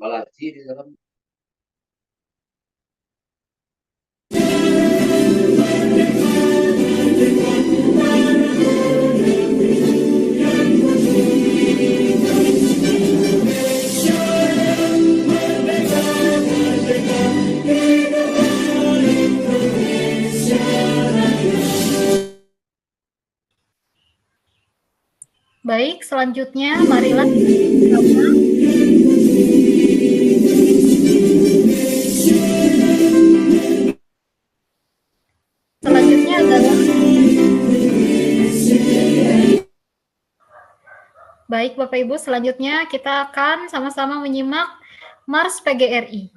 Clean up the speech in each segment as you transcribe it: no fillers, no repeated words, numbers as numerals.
apalagi di dalam. Baik, selanjutnya marilah selanjutnya adalah baik Bapak Ibu, selanjutnya kita akan sama-sama menyimak Mars PGRI.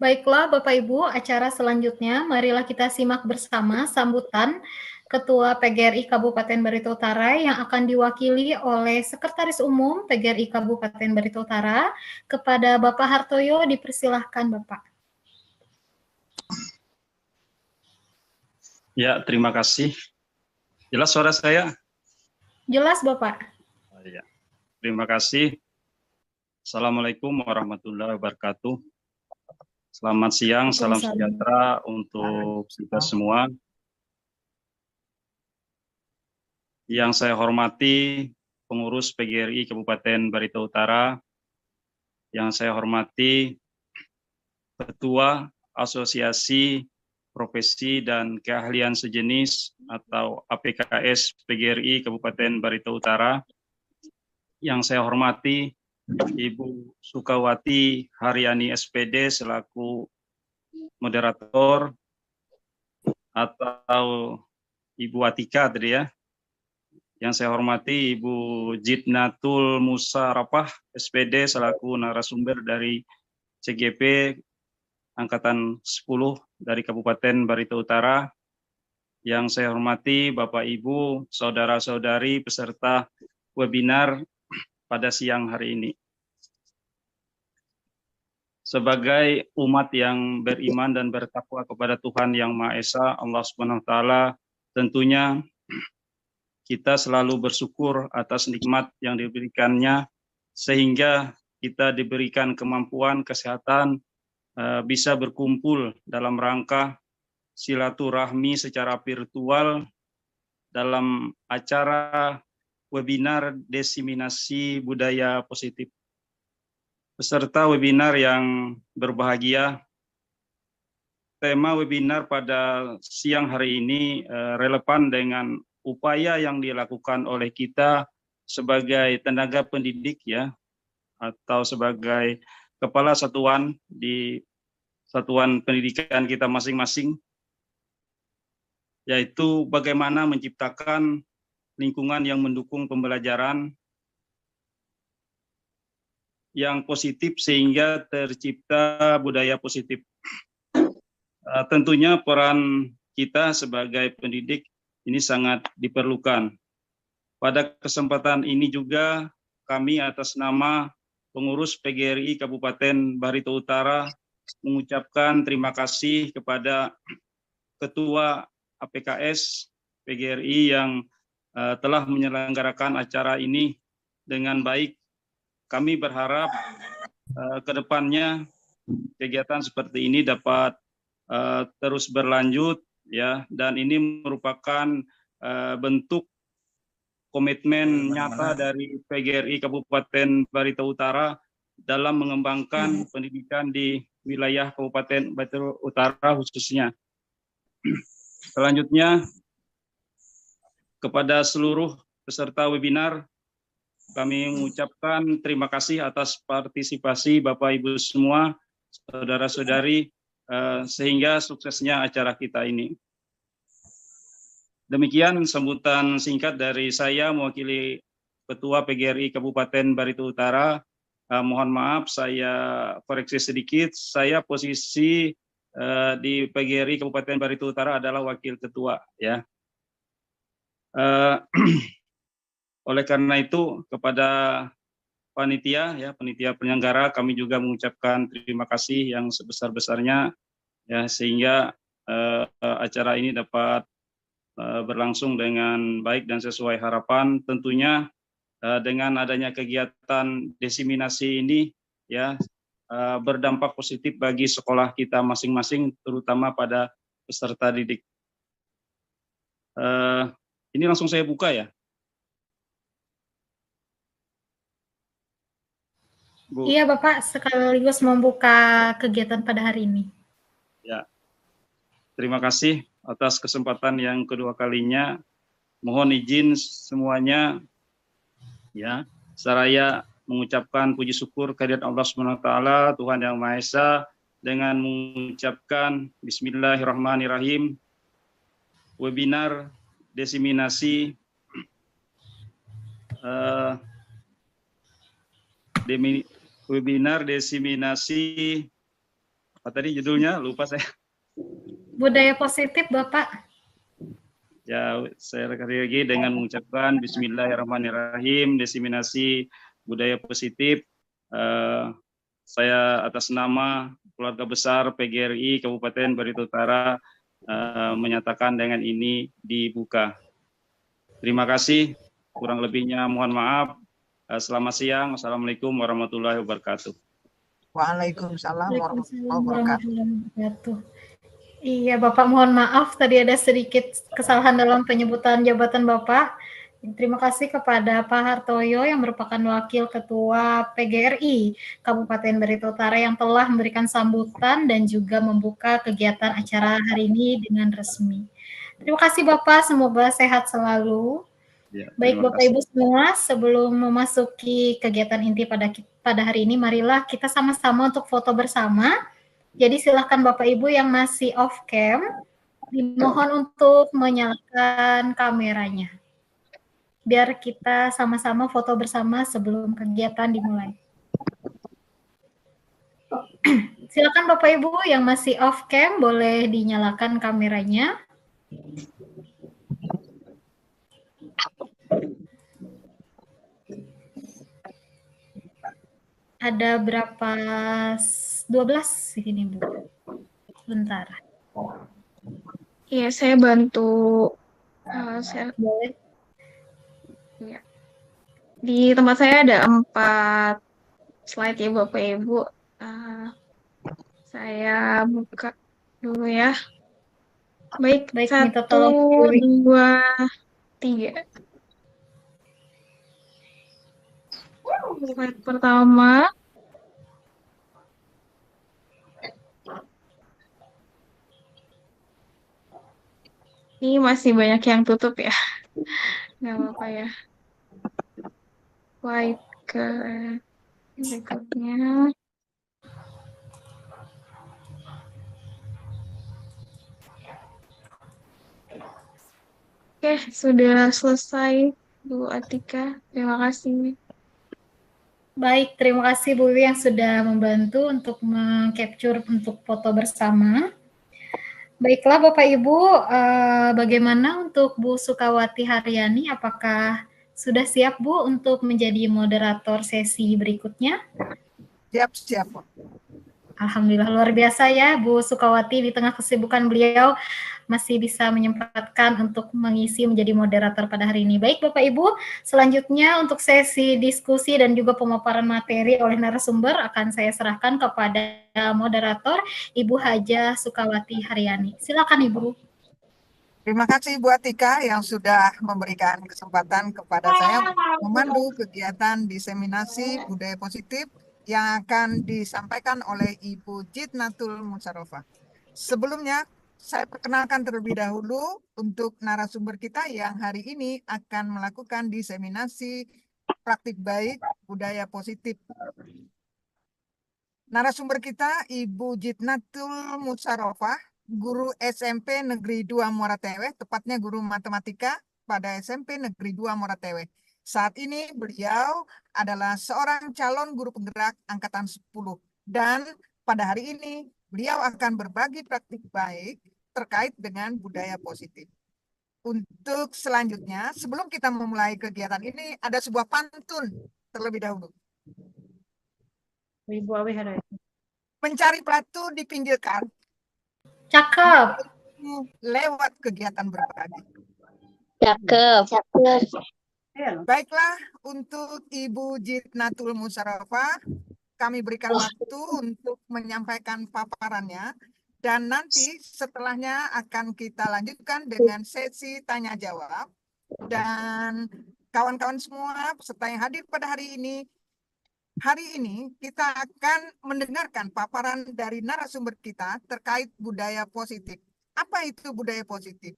Baiklah Bapak Ibu, acara selanjutnya marilah kita simak bersama sambutan Ketua PGRI Kabupaten Barito Utara yang akan diwakili oleh Sekretaris Umum PGRI Kabupaten Barito Utara. Kepada Bapak Hartoyo, dipersilahkan Bapak. Ya, terima kasih. Jelas suara saya? Jelas Bapak. Ya, terima kasih. Assalamualaikum warahmatullahi wabarakatuh. Selamat siang, salam sejahtera untuk kita semua. Yang saya hormati pengurus PGRI Kabupaten Barito Utara, yang saya hormati Ketua Asosiasi Profesi dan Keahlian Sejenis atau APKS PGRI Kabupaten Barito Utara, yang saya hormati Ibu Sukawati Haryani SPD selaku moderator, atau Ibu Atika tadi ya. Yang saya hormati Ibu Jidnatul Musa Rapah SPD selaku narasumber dari CGP Angkatan 10 dari Kabupaten Barito Utara. Yang saya hormati Bapak Ibu, saudara-saudari peserta webinar pada siang hari ini. Sebagai umat yang beriman dan bertakwa kepada Tuhan Yang Maha Esa, Allah Subhanahu wa taala, tentunya kita selalu bersyukur atas nikmat yang diberikannya, sehingga kita diberikan kemampuan, kesehatan, bisa berkumpul dalam rangka silaturahmi secara virtual dalam acara webinar diseminasi budaya positif. Peserta webinar yang berbahagia, tema webinar pada siang hari ini relevan dengan upaya yang dilakukan oleh kita sebagai tenaga pendidik ya, atau sebagai kepala satuan di satuan pendidikan kita masing-masing, yaitu bagaimana menciptakan lingkungan yang mendukung pembelajaran yang positif sehingga tercipta budaya positif. Tentunya peran kita sebagai pendidik ini sangat diperlukan. Pada kesempatan ini juga kami atas nama pengurus PGRI Kabupaten Barito Utara mengucapkan terima kasih kepada Ketua APKS PGRI yang telah menyelenggarakan acara ini dengan baik. Kami berharap ke depannya kegiatan seperti ini dapat terus berlanjut ya, dan ini merupakan bentuk komitmen nyata dari PGRI Kabupaten Barito Utara dalam mengembangkan pendidikan di wilayah Kabupaten Barito Utara khususnya. Selanjutnya, kepada seluruh peserta webinar, kami mengucapkan terima kasih atas partisipasi Bapak Ibu semua, saudara-saudari, sehingga suksesnya acara kita ini. Demikian sambutan singkat dari saya mewakili Ketua PGRI Kabupaten Barito Utara. Mohon maaf saya koreksi sedikit, saya posisi di PGRI Kabupaten Barito Utara adalah wakil ketua ya. Oleh karena itu kepada panitia ya, panitia penyelenggara, kami juga mengucapkan terima kasih yang sebesar-besarnya ya, sehingga acara ini dapat berlangsung dengan baik dan sesuai harapan. Tentunya dengan adanya kegiatan diseminasi ini ya berdampak positif bagi sekolah kita masing-masing, terutama pada peserta didik. Ini langsung saya buka ya, Bu. Iya Bapak, sekaligus membuka kegiatan pada hari ini. Ya, terima kasih atas kesempatan yang kedua kalinya. Mohon izin semuanya ya, seraya mengucapkan puji syukur kehadirat Allah SWT, Tuhan Yang Maha Esa, dengan mengucapkan Bismillahirrahmanirrahim. Webinar diseminasi webinar diseminasi apa tadi judulnya, lupa saya. Budaya positif Bapak. Ya, saya sekali lagi dengan mengucapkan Bismillahirrahmanirrahim, diseminasi budaya positif. Saya atas nama keluarga besar PGRI Kabupaten Barito Utara menyatakan dengan ini dibuka. Terima kasih, kurang lebihnya mohon maaf. Selamat siang, Assalamualaikum warahmatullahi wabarakatuh. Waalaikumsalam warahmatullahi wabarakatuh. Iya Bapak, mohon maaf tadi ada sedikit kesalahan dalam penyebutan jabatan Bapak. Terima kasih kepada Pak Hartoyo yang merupakan Wakil Ketua PGRI Kabupaten Barito Utara yang telah memberikan sambutan dan juga membuka kegiatan acara hari ini dengan resmi. Terima kasih Bapak, semoga sehat selalu. Ya, baik Bapak Ibu semua, sebelum memasuki kegiatan inti pada hari ini, marilah kita sama-sama untuk foto bersama. Jadi silakan Bapak Ibu yang masih off cam, dimohon untuk menyalakan kameranya. Biar kita sama-sama foto bersama sebelum kegiatan dimulai. Silakan Bapak Ibu yang masih off cam boleh dinyalakan kameranya. Ada berapa? 12 di sini, Bu. Bentar. Iya, saya bantu. Boleh. Ya. Di tempat saya ada 4 slide ya Bapak Ibu. Saya buka dulu ya. Baik, minta 1, tolong Bu Wiwi. 2, 3. Slide pertama. Ini masih banyak yang tutup ya. Nggak apa-apa ya. Slide ke berikutnya. Oke, sudah selesai Bu Atika. Terima kasih. Baik, terima kasih Bu Wiwi yang sudah membantu untuk meng-capture untuk foto bersama. Baiklah Bapak Ibu, bagaimana untuk Bu Sukawati Haryani? Apakah sudah siap Bu untuk menjadi moderator sesi berikutnya? Siap. Alhamdulillah luar biasa ya Bu Sukawati, di tengah kesibukan beliau masih bisa menyempatkan untuk mengisi menjadi moderator pada hari ini. Baik Bapak Ibu, selanjutnya untuk sesi diskusi dan juga pemaparan materi oleh narasumber akan saya serahkan kepada moderator Ibu Haja Sukawati Haryani. Silakan Ibu. Terima kasih Bu Atika yang sudah memberikan kesempatan kepada saya memandu kegiatan diseminasi budaya positif yang akan disampaikan oleh Ibu Jitnatul Musarofah. Sebelumnya, saya perkenalkan terlebih dahulu untuk narasumber kita yang hari ini akan melakukan diseminasi praktik baik budaya positif. Narasumber kita Ibu Jitnatul Musarofah, guru SMP Negeri 2 Muara Teweh, tepatnya guru matematika pada SMP Negeri 2 Muara Teweh. Saat ini beliau adalah seorang calon guru penggerak angkatan 10 dan pada hari ini beliau akan berbagi praktik baik terkait dengan budaya positif. Untuk selanjutnya, sebelum kita memulai kegiatan ini, ada sebuah pantun terlebih dahulu. Ibu Awi ada. Mencari batu di pinggir kali. Cakep. Lewat kegiatan berbagi. Cakep. Baiklah, untuk Ibu Jitnatul Musarofah, kami berikan waktu untuk menyampaikan paparannya dan nanti setelahnya akan kita lanjutkan dengan sesi tanya jawab dan kawan-kawan semua peserta yang hadir pada hari ini kita akan mendengarkan paparan dari narasumber kita terkait budaya positif. Apa itu budaya positif?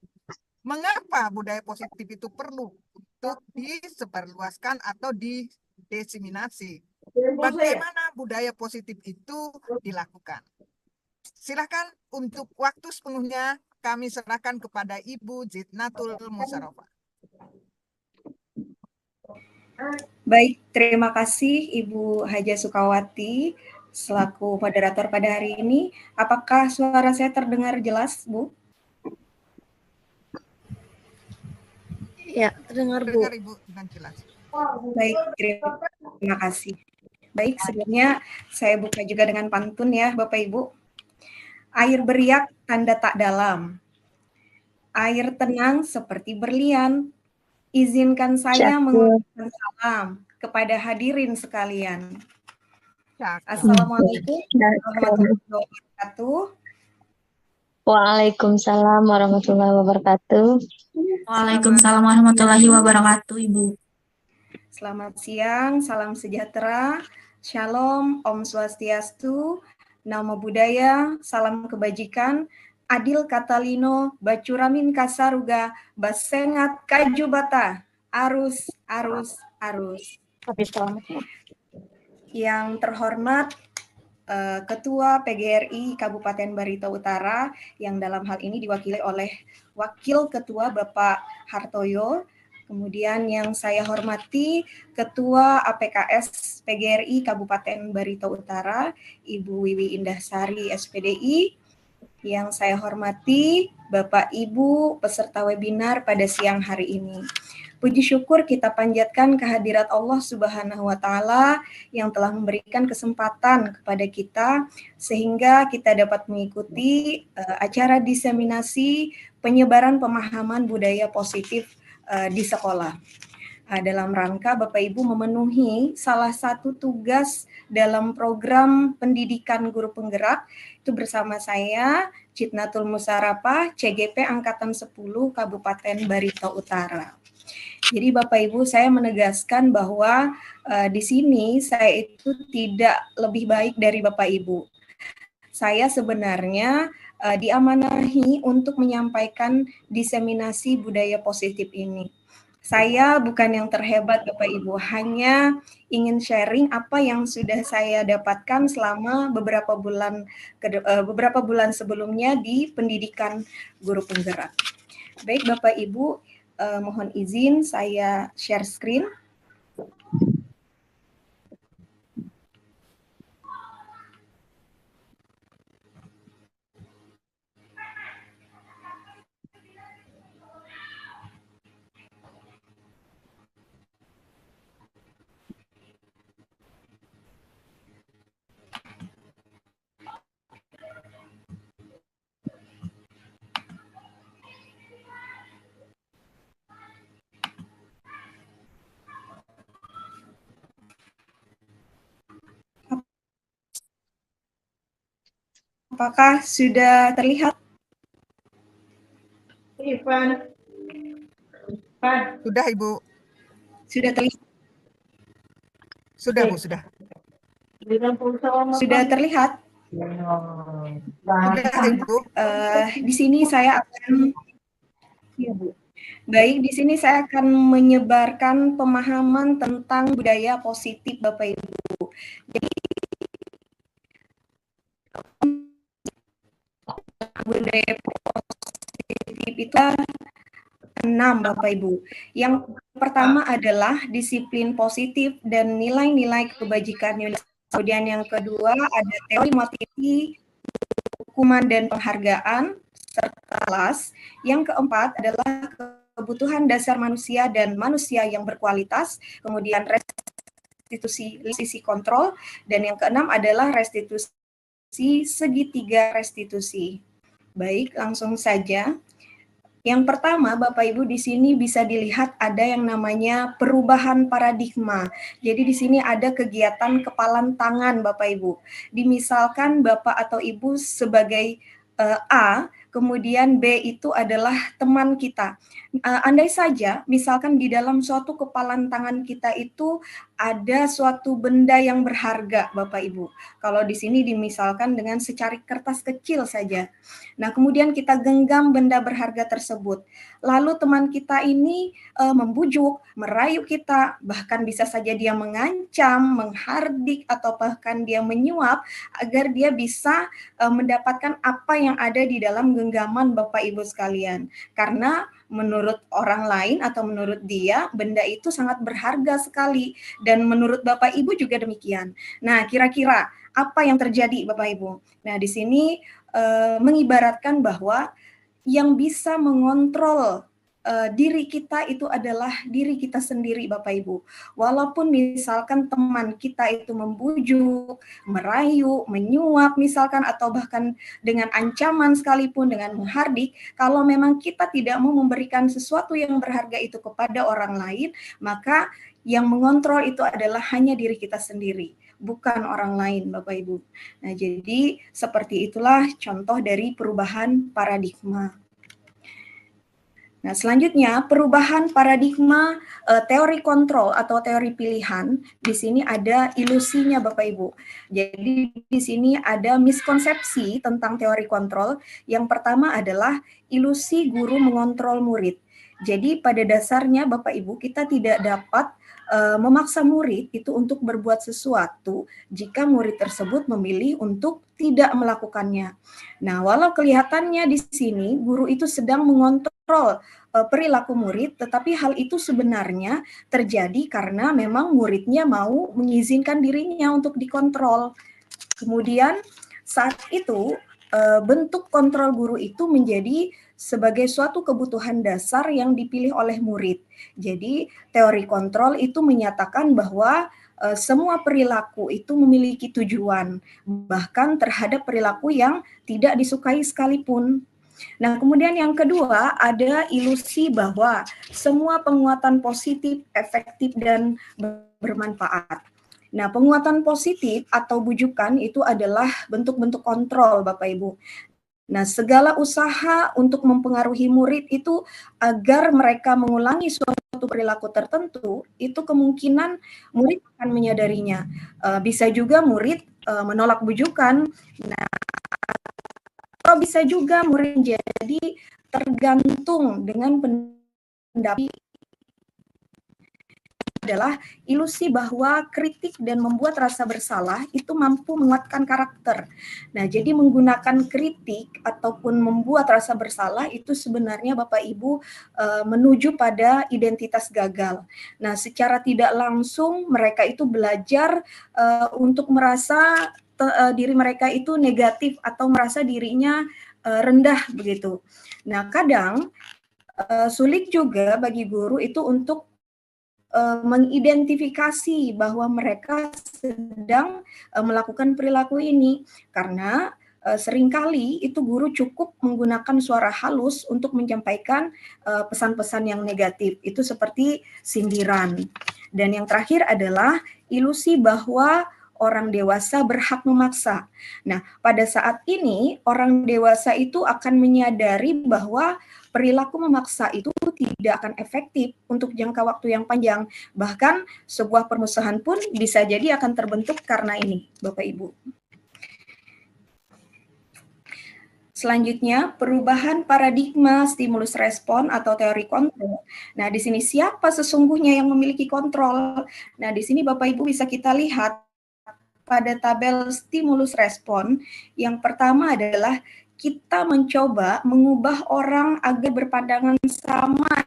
Mengapa budaya positif itu perlu untuk disebarluaskan atau didiseminasi? Bagaimana budaya positif itu dilakukan? Silakan untuk waktu sepenuhnya kami serahkan kepada Ibu Jitnatul Musarofah. Baik, terima kasih Ibu Haja Sukawati selaku moderator pada hari ini. Apakah suara saya terdengar jelas, Bu? Ya, terdengar Bu. Terdengar Ibu dengan jelas. Baik, terima kasih. Baik, sebelumnya saya buka juga dengan pantun ya, Bapak Ibu. Air beriak tanda tak dalam. Air tenang seperti berlian. Izinkan saya mengucapkan salam kepada hadirin sekalian. Assalamualaikum warahmatullahi wabarakatuh. Waalaikumsalam warahmatullahi wabarakatuh. Waalaikumsalam warahmatullahi wabarakatuh, Ibu. Selamat siang, salam sejahtera, shalom, Om Swastiastu, Namo Buddhaya, salam kebajikan, Adil Katalino, Bacuramin Kasaruga, Basengat Kajubata, arus. Yang terhormat Ketua PGRI Kabupaten Barito Utara yang dalam hal ini diwakili oleh Wakil Ketua Bapak Hartoyo, kemudian yang saya hormati Ketua APKS PGRI Kabupaten Barito Utara, Ibu Wiwi Indahsari SPDI, yang saya hormati Bapak Ibu peserta webinar pada siang hari ini. Puji syukur kita panjatkan kehadirat Allah Subhanahu wa Ta'ala yang telah memberikan kesempatan kepada kita sehingga kita dapat mengikuti acara diseminasi penyebaran pemahaman budaya positif di sekolah. Dalam rangka Bapak Ibu memenuhi salah satu tugas dalam program pendidikan guru penggerak itu bersama saya Jitnatul Musarapah CGP Angkatan 10 Kabupaten Barito Utara. Jadi Bapak Ibu saya menegaskan bahwa di sini saya itu tidak lebih baik dari Bapak Ibu. Saya sebenarnya diamanahi untuk menyampaikan diseminasi budaya positif ini. Saya bukan yang terhebat Bapak Ibu, hanya ingin sharing apa yang sudah saya dapatkan selama beberapa bulan sebelumnya di pendidikan guru penggerak. Baik Bapak Ibu, mohon izin saya share screen. Apakah sudah terlihat? Sudah, Ibu. Sudah terlihat? Sudah, Bu, sudah. Sudah terlihat? Sudah, Ibu. Di sini saya akan Baik, di sini saya akan menyebarkan pemahaman tentang budaya positif Bapak Ibu. Jadi budaya positif itu 6 Bapak Ibu. Yang pertama adalah disiplin positif dan nilai-nilai kebajikan Indonesia. Kemudian yang kedua ada teori motivasi, hukuman dan penghargaan, serta kelas. Yang keempat adalah kebutuhan dasar manusia dan manusia yang berkualitas. Kemudian restitusi kontrol. Dan yang keenam adalah restitusi segitiga restitusi. Baik, langsung saja. Yang pertama, Bapak Ibu di sini bisa dilihat ada yang namanya perubahan paradigma. Jadi di sini ada kegiatan kepalan tangan Bapak Ibu. Dimisalkan Bapak atau Ibu sebagai A, kemudian B itu adalah teman kita. Andai saja, misalkan di dalam suatu kepalan tangan kita itu ada suatu benda yang berharga, Bapak Ibu. Kalau di sini dimisalkan dengan secari kertas kecil saja. Nah, kemudian kita genggam benda berharga tersebut. Lalu teman kita ini membujuk, merayu kita, bahkan bisa saja dia mengancam, menghardik, atau bahkan dia menyuap agar dia bisa mendapatkan apa yang ada di dalam genggaman Bapak Ibu sekalian. Karena menurut orang lain atau menurut dia, benda itu sangat berharga sekali. Dan menurut Bapak Ibu juga demikian. Nah, kira-kira apa yang terjadi Bapak Ibu? Nah, di sini mengibaratkan bahwa yang bisa mengontrol diri kita itu adalah diri kita sendiri Bapak Ibu. Walaupun misalkan teman kita itu membujuk, merayu, menyuap misalkan, atau bahkan dengan ancaman sekalipun, dengan menghardik, kalau memang kita tidak mau memberikan sesuatu yang berharga itu kepada orang lain, maka yang mengontrol itu adalah hanya diri kita sendiri, bukan orang lain Bapak Ibu. Nah, jadi seperti itulah contoh dari perubahan paradigma. Nah, selanjutnya perubahan paradigma teori kontrol atau teori pilihan. Di sini ada ilusinya Bapak Ibu. Jadi di sini ada miskonsepsi tentang teori kontrol. Yang pertama adalah ilusi guru mengontrol murid. Jadi pada dasarnya Bapak Ibu kita tidak dapat memaksa murid itu untuk berbuat sesuatu jika murid tersebut memilih untuk tidak melakukannya. Nah, walau kelihatannya di sini guru itu sedang mengontrol perilaku murid, tetapi hal itu sebenarnya terjadi karena memang muridnya mau mengizinkan dirinya untuk dikontrol. Kemudian saat itu bentuk kontrol guru itu menjadi sebagai suatu kebutuhan dasar yang dipilih oleh murid. Jadi teori kontrol itu menyatakan bahwa semua perilaku itu memiliki tujuan, bahkan terhadap perilaku yang tidak disukai sekalipun. Nah, kemudian yang kedua ada ilusi bahwa semua penguatan positif, efektif, dan bermanfaat. Nah, penguatan positif atau bujukan itu adalah bentuk-bentuk kontrol, Bapak Ibu. Nah, segala usaha untuk mempengaruhi murid itu agar mereka mengulangi suatu perilaku tertentu, itu kemungkinan murid akan menyadarinya. Bisa juga murid menolak bujukan. Nah, atau bisa juga murid menjadi tergantung dengan pendapat adalah ilusi bahwa kritik dan membuat rasa bersalah itu mampu menguatkan karakter. Nah, jadi menggunakan kritik ataupun membuat rasa bersalah itu sebenarnya Bapak Ibu menuju pada identitas gagal. Nah, secara tidak langsung mereka itu belajar untuk merasa diri mereka itu negatif atau merasa dirinya rendah begitu. Nah, kadang sulit juga bagi guru itu untuk mengidentifikasi bahwa mereka sedang melakukan perilaku ini karena seringkali itu guru cukup menggunakan suara halus untuk menyampaikan pesan-pesan yang negatif. Itu seperti sindiran. Dan yang terakhir adalah ilusi bahwa orang dewasa berhak memaksa. Nah, pada saat ini orang dewasa itu akan menyadari bahwa perilaku memaksa itu tidak akan efektif untuk jangka waktu yang panjang. Bahkan sebuah permusuhan pun bisa jadi akan terbentuk karena ini, Bapak Ibu. Selanjutnya, perubahan paradigma stimulus respon atau teori kontrol. Nah, di sini siapa sesungguhnya yang memiliki kontrol? Nah, di sini Bapak Ibu bisa kita lihat pada tabel stimulus respon. Yang pertama adalah kita mencoba mengubah orang agar berpandangan sama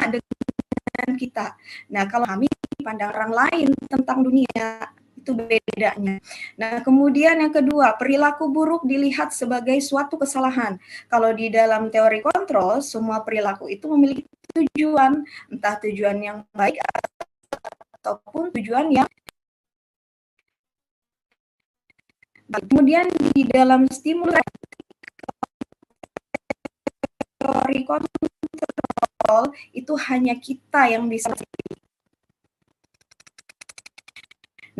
dengan kita. Nah, kalau kami pandang orang lain tentang dunia, itu bedanya. Nah, kemudian yang kedua, perilaku buruk dilihat sebagai suatu kesalahan. Kalau di dalam teori kontrol, semua perilaku itu memiliki tujuan, entah tujuan yang baik ataupun tujuan yang kemudian di dalam stimulus teori kontrol itu hanya kita yang bisa.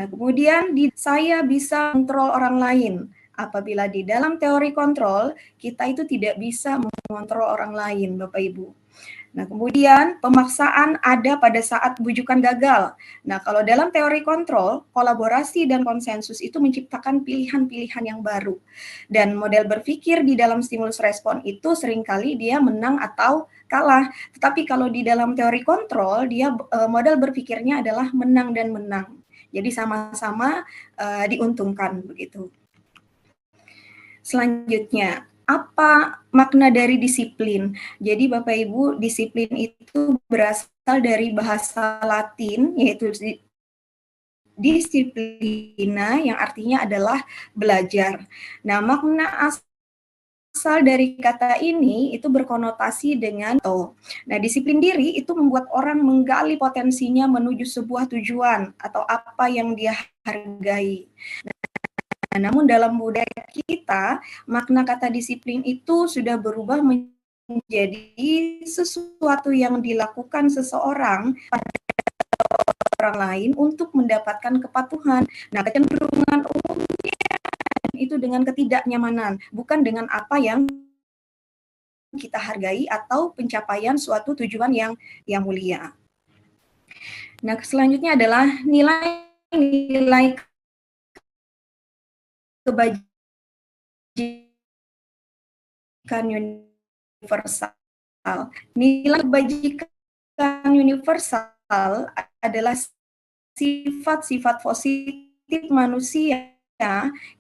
Nah, kemudian saya bisa kontrol orang lain. Apabila di dalam teori kontrol, kita itu tidak bisa mengontrol orang lain, Bapak Ibu. Nah, kemudian pemaksaan ada pada saat bujukan gagal. Nah, kalau dalam teori kontrol, kolaborasi dan konsensus itu menciptakan pilihan-pilihan yang baru. Dan model berpikir di dalam stimulus respon itu seringkali dia menang atau kalah. Tetapi kalau di dalam teori kontrol, dia model berpikirnya adalah menang dan menang. Jadi sama-sama diuntungkan begitu. Selanjutnya, apa makna dari disiplin? Jadi Bapak Ibu, disiplin itu berasal dari bahasa Latin, yaitu disiplina, yang artinya adalah belajar. Nah, makna asal dari kata ini itu berkonotasi dengan Nah, disiplin diri itu membuat orang menggali potensinya menuju sebuah tujuan atau apa yang dia hargai. Nah, namun dalam budaya kita, makna kata disiplin itu sudah berubah menjadi sesuatu yang dilakukan seseorang pada orang lain untuk mendapatkan kepatuhan. Nah, kecenderungan umumnya itu dengan ketidaknyamanan, bukan dengan apa yang kita hargai atau pencapaian suatu tujuan yang mulia. Nah, selanjutnya adalah nilai-nilai kebajikan universal. Nilai kebajikan universal adalah sifat-sifat positif manusia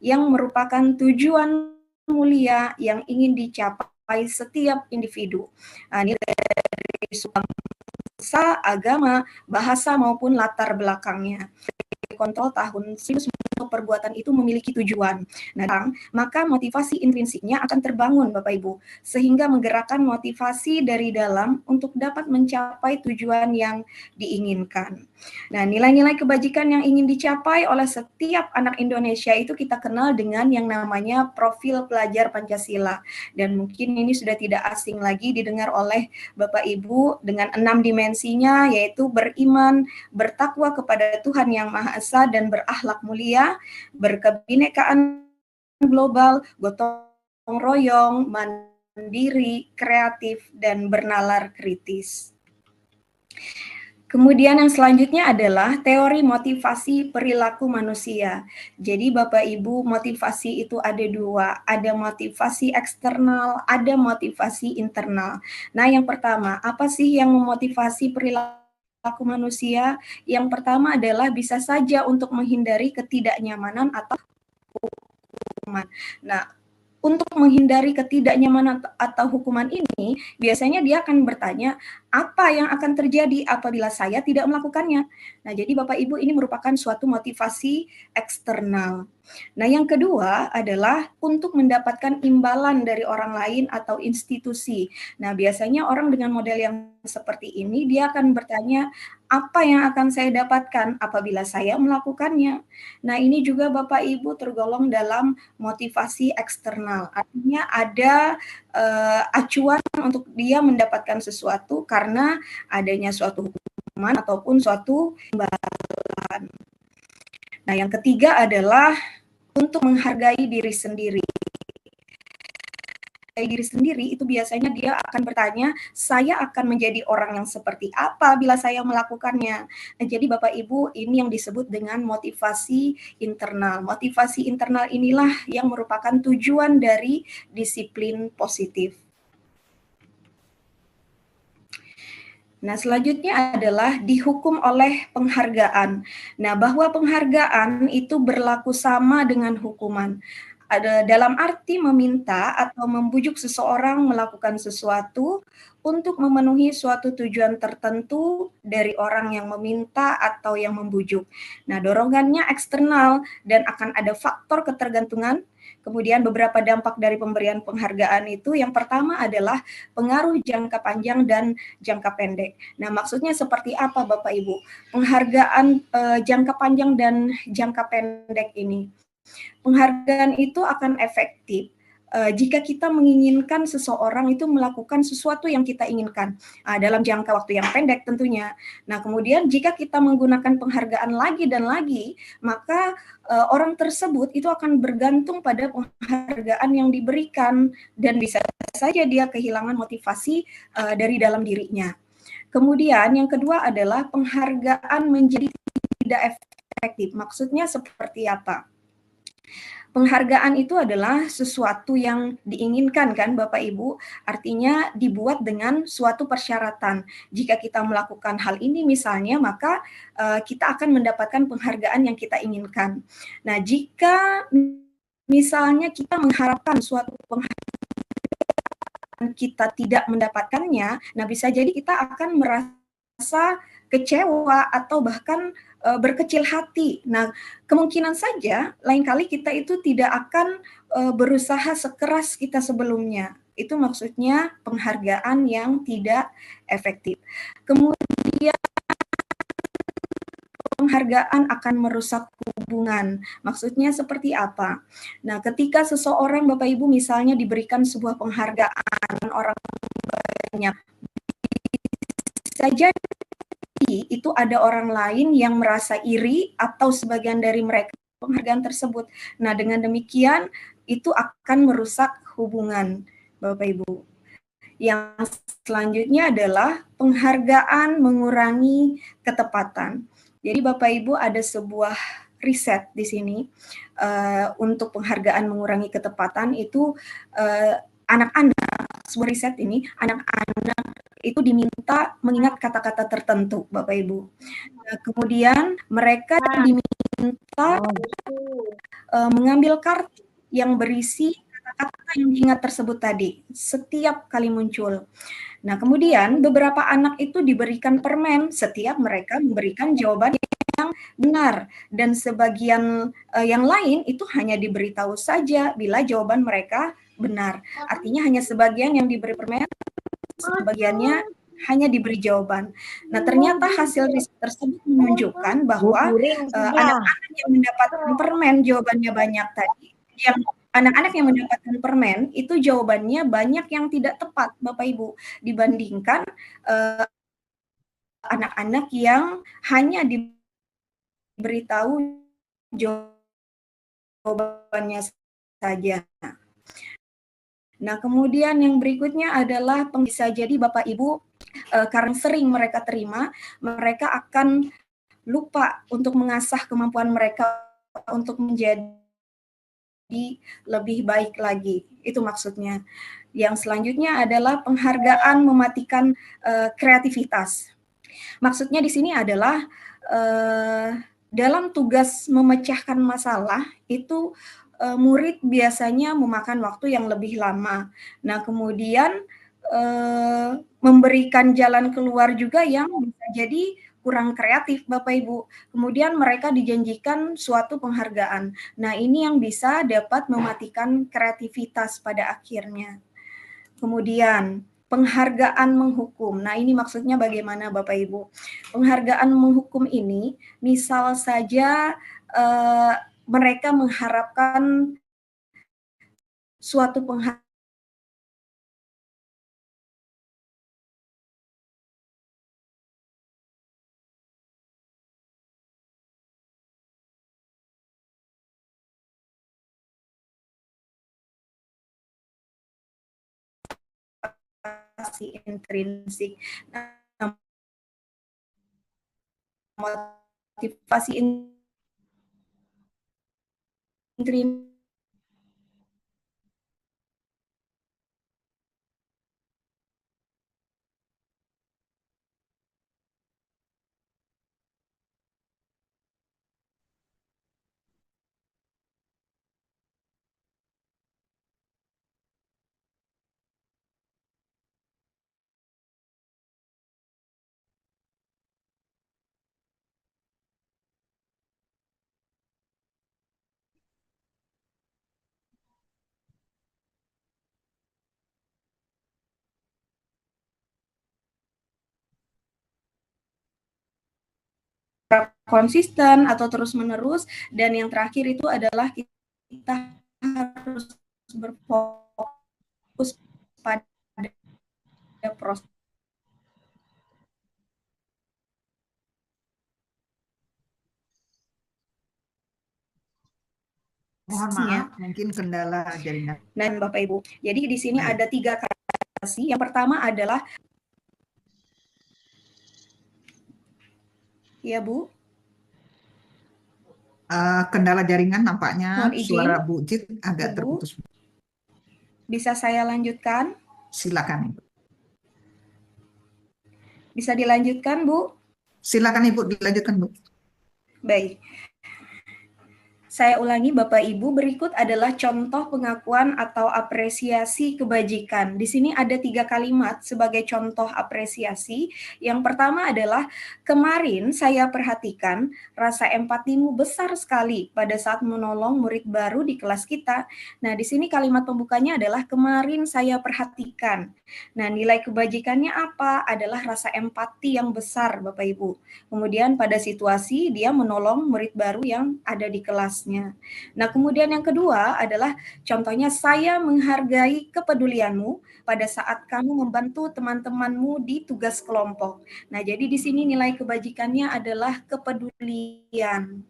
yang merupakan tujuan mulia yang ingin dicapai setiap individu. Nilai dari suku bangsa, agama, bahasa maupun latar belakangnya. Kontrol tahun 1999 perbuatan itu memiliki tujuan. Nah, maka motivasi intrinsiknya akan terbangun Bapak Ibu, sehingga menggerakkan motivasi dari dalam untuk dapat mencapai tujuan yang diinginkan. Nah, nilai-nilai kebajikan yang ingin dicapai oleh setiap anak Indonesia itu kita kenal dengan yang namanya profil pelajar Pancasila. Dan mungkin ini sudah tidak asing lagi didengar oleh Bapak Ibu dengan 6 dimensinya, yaitu beriman, bertakwa kepada Tuhan Yang Maha Esa dan berakhlak mulia, berkebinekaan global, gotong royong, mandiri, kreatif, dan bernalar kritis. Kemudian yang selanjutnya adalah teori motivasi perilaku manusia. Jadi Bapak Ibu, motivasi itu ada dua, ada motivasi eksternal, ada motivasi internal. Nah, yang pertama, apa sih yang memotivasi perilaku manusia? Yang pertama adalah bisa saja untuk menghindari ketidaknyamanan atau hukuman. Nah, untuk menghindari ketidaknyamanan atau hukuman ini, biasanya dia akan bertanya, apa yang akan terjadi apabila saya tidak melakukannya? Nah, jadi Bapak Ibu ini merupakan suatu motivasi eksternal. Nah, yang kedua adalah untuk mendapatkan imbalan dari orang lain atau institusi. Nah, biasanya orang dengan model yang seperti ini, dia akan bertanya, apa yang akan saya dapatkan apabila saya melakukannya? Nah, ini juga Bapak Ibu tergolong dalam motivasi eksternal. Artinya ada acuan untuk dia mendapatkan sesuatu karena adanya suatu hukuman ataupun suatu imbalan. Nah, yang ketiga adalah untuk menghargai diri sendiri. Diri sendiri itu biasanya dia akan bertanya, saya akan menjadi orang yang seperti apa bila saya melakukannya. Nah, jadi Bapak Ibu, ini yang disebut dengan motivasi internal. Motivasi internal inilah yang merupakan tujuan dari disiplin positif. Nah, selanjutnya adalah dihukum oleh penghargaan. Nah, bahwa penghargaan itu berlaku sama dengan hukuman. Ada dalam arti meminta atau membujuk seseorang melakukan sesuatu untuk memenuhi suatu tujuan tertentu dari orang yang meminta atau yang membujuk. Nah, dorongannya eksternal dan akan ada faktor ketergantungan. Kemudian beberapa dampak dari pemberian penghargaan itu, yang pertama adalah pengaruh jangka panjang dan jangka pendek. Nah, maksudnya seperti apa Bapak Ibu? Penghargaan jangka panjang dan jangka pendek ini. Penghargaan itu akan efektif jika kita menginginkan seseorang itu melakukan sesuatu yang kita inginkan dalam jangka waktu yang pendek tentunya. Nah, kemudian jika kita menggunakan penghargaan lagi dan lagi, maka orang tersebut itu akan bergantung pada penghargaan yang diberikan dan bisa saja dia kehilangan motivasi dari dalam dirinya. Kemudian yang kedua adalah penghargaan menjadi tidak efektif. Maksudnya seperti apa? Penghargaan itu adalah sesuatu yang diinginkan kan Bapak Ibu, artinya dibuat dengan suatu persyaratan. Jika kita melakukan hal ini misalnya, maka kita akan mendapatkan penghargaan yang kita inginkan. Nah, jika misalnya kita mengharapkan suatu penghargaan kita tidak mendapatkannya, nah bisa jadi kita akan merasa kecewa atau bahkan berkecil hati. Nah, kemungkinan saja lain kali kita itu tidak akan berusaha sekeras kita sebelumnya. Itu maksudnya penghargaan yang tidak efektif. Kemudian penghargaan akan merusak hubungan. Maksudnya seperti apa? Nah, ketika seseorang Bapak Ibu misalnya diberikan sebuah penghargaan orang banyak, bisa jadi itu ada orang lain yang merasa iri atau sebagian dari mereka penghargaan tersebut. Nah, dengan demikian itu akan merusak hubungan Bapak Ibu. Yang selanjutnya adalah penghargaan mengurangi ketepatan. Jadi Bapak Ibu ada sebuah riset di sini untuk penghargaan mengurangi ketepatan itu anak-anak, sebuah riset ini anak-anak itu diminta mengingat kata-kata tertentu, Bapak Ibu. Nah, kemudian mereka diminta mengambil kartu yang berisi kata-kata yang diingat tersebut tadi, setiap kali muncul. Nah, kemudian beberapa anak itu diberikan permen setiap mereka memberikan jawaban yang benar, dan sebagian yang lain itu hanya diberitahu saja bila jawaban mereka benar. Artinya hanya sebagian yang diberi permen, sebagiannya hanya diberi jawaban. Nah, ternyata hasil riset tersebut menunjukkan bahwa anak-anak yang mendapatkan permen jawabannya banyak tadi, yang anak-anak yang mendapatkan permen itu jawabannya banyak yang tidak tepat, Bapak Ibu, dibandingkan anak-anak yang hanya diberitahu jawabannya saja. Nah, kemudian yang berikutnya adalah bisa jadi Bapak Ibu karena sering mereka terima, mereka akan lupa untuk mengasah kemampuan mereka untuk menjadi lebih baik lagi. Itu maksudnya. Yang selanjutnya adalah penghargaan mematikan kreativitas. Maksudnya di sini adalah dalam tugas memecahkan masalah itu murid biasanya memakan waktu yang lebih lama. Nah, kemudian memberikan jalan keluar juga yang bisa jadi kurang kreatif, Bapak Ibu. Kemudian mereka dijanjikan suatu penghargaan. Nah, ini yang bisa dapat mematikan kreativitas pada akhirnya. Kemudian penghargaan menghukum. Nah, ini maksudnya bagaimana Bapak Ibu? Penghargaan menghukum ini misal saja mereka mengharapkan suatu penghargaan intrinsik. Nah, motivasi intrinsik konsisten atau terus-menerus, dan yang terakhir itu adalah kita harus berfokus pada proses. Mohon maaf, mungkin kendala jaringan. Nah, Bapak Ibu, jadi di sini ada 3 kreasi. Yang pertama adalah, ya Bu, Kendala jaringan nampaknya mohon izin, suara Bu Jit agak Ibu. terputus. Bisa saya lanjutkan? Silakan Ibu. Bisa dilanjutkan, Bu? Silakan Ibu, dilanjutkan Bu. Baik. Saya ulangi Bapak Ibu, berikut adalah contoh pengakuan atau apresiasi kebajikan. Di sini ada 3 kalimat sebagai contoh apresiasi. Yang pertama adalah, kemarin saya perhatikan rasa empatimu besar sekali pada saat menolong murid baru di kelas kita. Nah, di sini kalimat pembukanya adalah kemarin saya perhatikan. Nah, nilai kebajikannya apa? Adalah rasa empati yang besar, Bapak Ibu. Kemudian pada situasi dia menolong murid baru yang ada di kelasnya. Nah, kemudian yang kedua adalah contohnya, saya menghargai kepedulianmu pada saat kamu membantu teman-temanmu di tugas kelompok. Nah, jadi di sini nilai kebajikannya adalah kepedulian.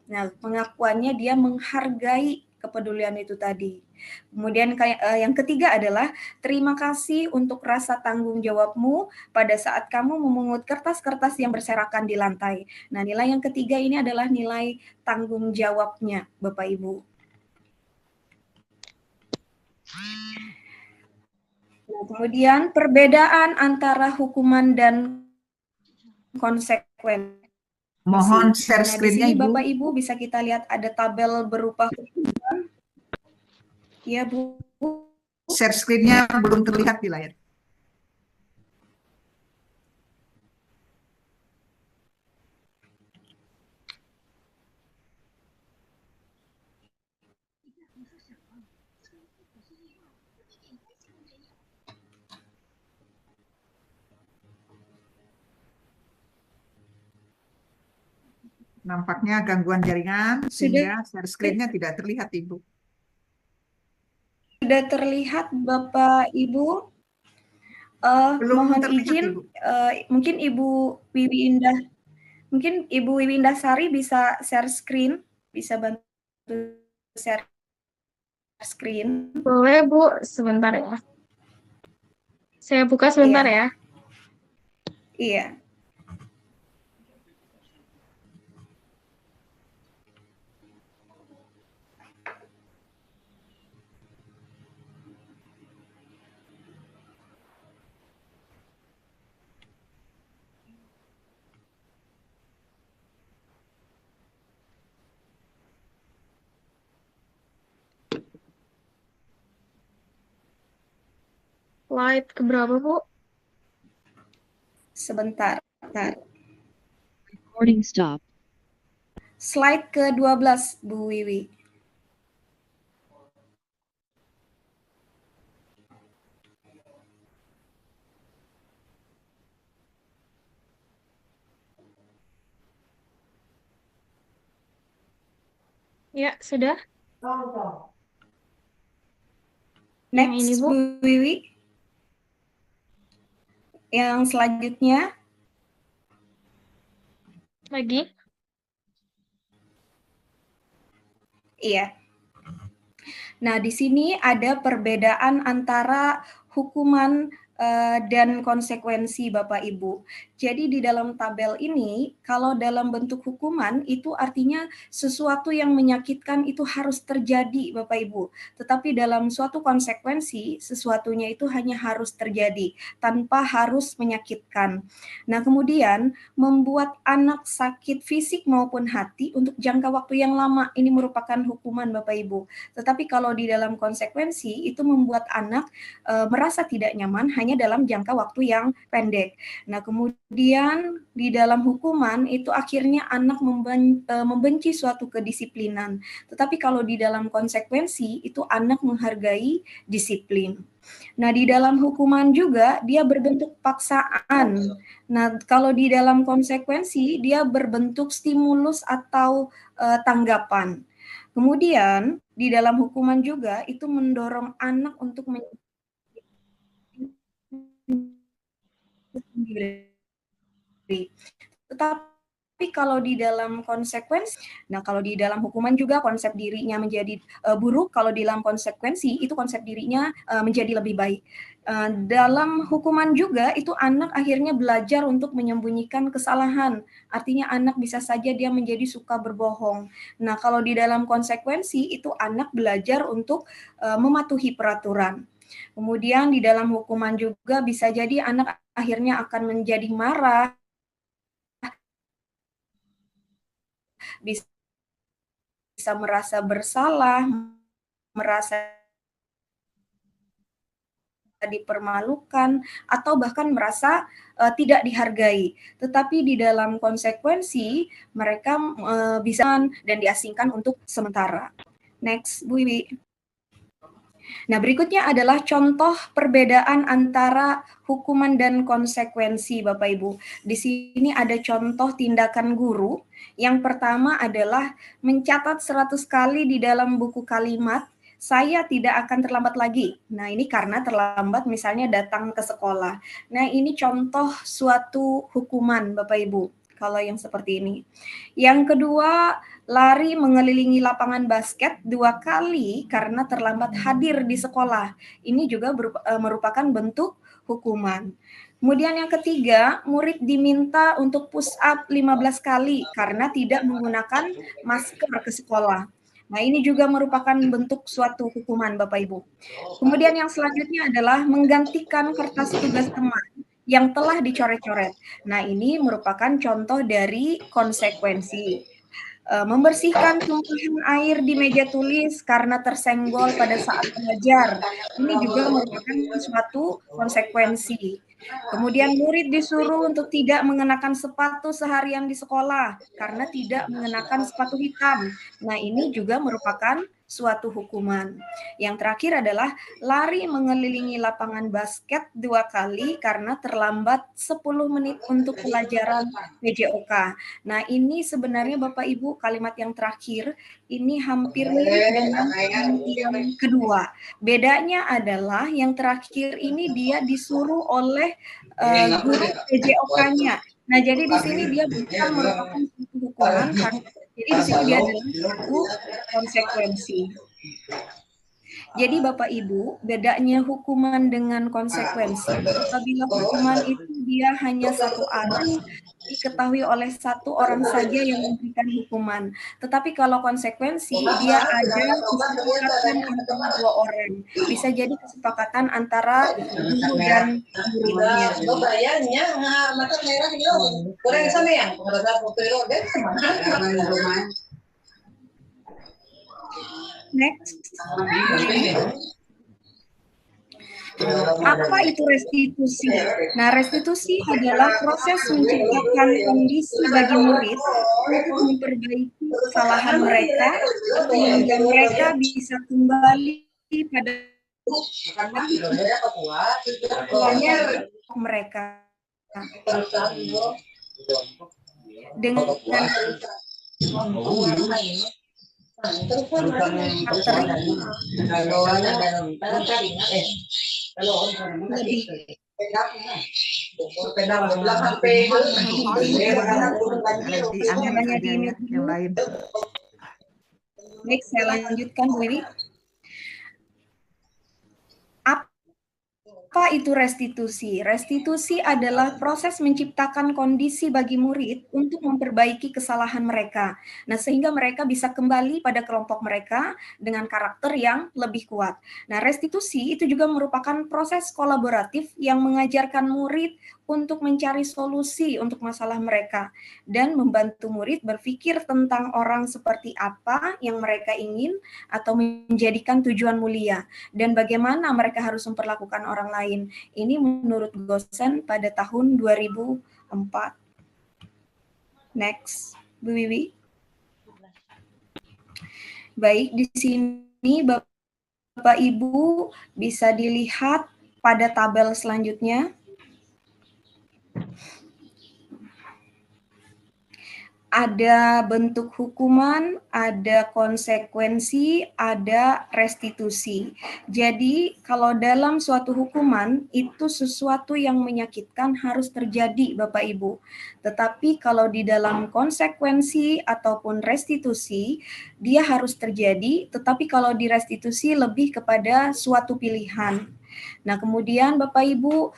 Nah, pengakuannya dia menghargai kepedulian itu tadi. Kemudian yang ketiga adalah terima kasih untuk rasa tanggung jawabmu pada saat kamu memungut kertas-kertas yang berserakan di lantai. Nah, nilai yang ketiga ini adalah nilai tanggung jawabnya, Bapak Ibu. Nah, kemudian perbedaan antara hukuman dan konsekuensi. Mohon share Nah, di screen-nya sini Ibu. Bapak Ibu bisa kita lihat ada tabel berupa hukuman. Ya, Bu. Share screen-nya belum terlihat di layar. Nampaknya gangguan jaringan sehingga share screen-nya tidak terlihat, Ibu. Sudah terlihat Bapak Ibu. Belum Mohon terlihat, izin, Ibu. mungkin Ibu Wiwi Indasari bisa share screen, bisa bantu share screen. Boleh, Bu, sebentar ya. Saya buka sebentar Iya. ya. Iya. Slide keberapa, Bu? Sebentar. Recording stop. Slide ke-12, Bu Wiwi. Ya, sudah. Next, ini, Bu. Bu Wiwi. Yang selanjutnya. Lagi. Iya. Nah, di sini ada perbedaan antara hukuman dan konsekuensi Bapak Ibu. Jadi di dalam tabel ini, kalau dalam bentuk hukuman itu artinya sesuatu yang menyakitkan itu harus terjadi Bapak Ibu. Tetapi dalam suatu konsekuensi, sesuatunya itu hanya harus terjadi tanpa harus menyakitkan. Nah, kemudian membuat anak sakit fisik maupun hati untuk jangka waktu yang lama, ini merupakan hukuman Bapak Ibu. Tetapi kalau di dalam konsekuensi itu membuat anak merasa tidak nyaman hanya dalam jangka waktu yang pendek. Nah, kemudian di dalam hukuman itu akhirnya anak membenci suatu kedisiplinan. Tetapi kalau di dalam konsekuensi itu anak menghargai disiplin. Nah, di dalam hukuman juga dia berbentuk paksaan. Nah, kalau di dalam konsekuensi dia berbentuk stimulus atau tanggapan. Kemudian di dalam hukuman juga itu mendorong anak untuk tetapi kalau di dalam konsekuensi, nah kalau di dalam hukuman juga konsep dirinya menjadi buruk, kalau di dalam konsekuensi itu konsep dirinya menjadi lebih baik. Dalam hukuman juga itu anak akhirnya belajar untuk menyembunyikan kesalahan. Artinya anak bisa saja dia menjadi suka berbohong. Nah, kalau di dalam konsekuensi itu anak belajar untuk mematuhi peraturan. Kemudian di dalam hukuman juga bisa jadi anak akhirnya akan menjadi marah, bisa merasa bersalah, merasa dipermalukan, atau bahkan merasa tidak dihargai. Tetapi di dalam konsekuensi, mereka bisa dan diasingkan untuk sementara. Next, Bu Wiwi. Nah, berikutnya adalah contoh perbedaan antara hukuman dan konsekuensi, Bapak Ibu. Di sini ada contoh tindakan guru. Yang pertama adalah mencatat 100 kali di dalam buku kalimat, saya tidak akan terlambat lagi. Nah, ini karena terlambat misalnya datang ke sekolah. Nah, ini contoh suatu hukuman, Bapak Ibu, kalau yang seperti ini. Yang kedua, lari mengelilingi lapangan basket 2 kali karena terlambat hadir di sekolah. Ini juga merupakan bentuk hukuman. Kemudian yang ketiga, murid diminta untuk push up 15 kali karena tidak menggunakan masker ke sekolah. Nah, ini juga merupakan bentuk suatu hukuman, Bapak Ibu. Kemudian yang selanjutnya adalah menggantikan kertas tugas teman yang telah dicoret-coret. Nah, ini merupakan contoh dari konsekuensi. Membersihkan tumpahan air di meja tulis karena tersenggol pada saat belajar. Ini juga merupakan suatu konsekuensi. Kemudian murid disuruh untuk tidak mengenakan sepatu seharian di sekolah karena tidak mengenakan sepatu hitam. Nah, ini juga merupakan suatu hukuman. Yang terakhir adalah lari mengelilingi lapangan basket 2 kali karena terlambat 10 menit untuk pelajaran PJOK. Nah, ini sebenarnya Bapak Ibu kalimat yang terakhir ini hampir mirip dengan yang kedua. Bedanya adalah yang terakhir ini dia disuruh oleh guru PJOK-nya. Nah, jadi di sini dia bukan merupakan suatu hukuman, jadi di sini dia adalah satu konsekuensi. Jadi Bapak Ibu, bedanya hukuman dengan konsekuensi. Apabila hukuman itu dia hanya satu arah, diketahui oleh satu orang saja yang memberikan hukuman. Tetapi kalau konsekuensi, dia ada kesepakatan antara 2 orang. Bisa jadi kesepakatan antara guru dan muridnya. Next. Apa itu restitusi? Nah, restitusi adalah proses menciptakan kondisi bagi murid untuk memperbaiki kesalahan mereka sehingga mereka bisa kembali pada mereka dengan Baik, saya lanjutkan Bu Wiwi. Apa itu restitusi? Restitusi adalah proses menciptakan kondisi bagi murid untuk memperbaiki kesalahan mereka. Nah, sehingga mereka bisa kembali pada kelompok mereka dengan karakter yang lebih kuat. Nah, restitusi itu juga merupakan proses kolaboratif yang mengajarkan murid untuk mencari solusi untuk masalah mereka dan membantu murid berpikir tentang orang seperti apa yang mereka ingin atau menjadikan tujuan mulia dan bagaimana mereka harus memperlakukan orang lain. Ini menurut Gosen pada tahun 2004. Next, Bu Wiwi. Baik, di sini Bapak Ibu bisa dilihat pada tabel selanjutnya. Ada bentuk hukuman, ada konsekuensi, ada restitusi. Jadi, kalau dalam suatu hukuman, itu sesuatu yang menyakitkan harus terjadi, Bapak Ibu. Tetapi kalau di dalam konsekuensi ataupun restitusi, dia harus terjadi, tetapi kalau di restitusi lebih kepada suatu pilihan. Nah, kemudian Bapak Ibu,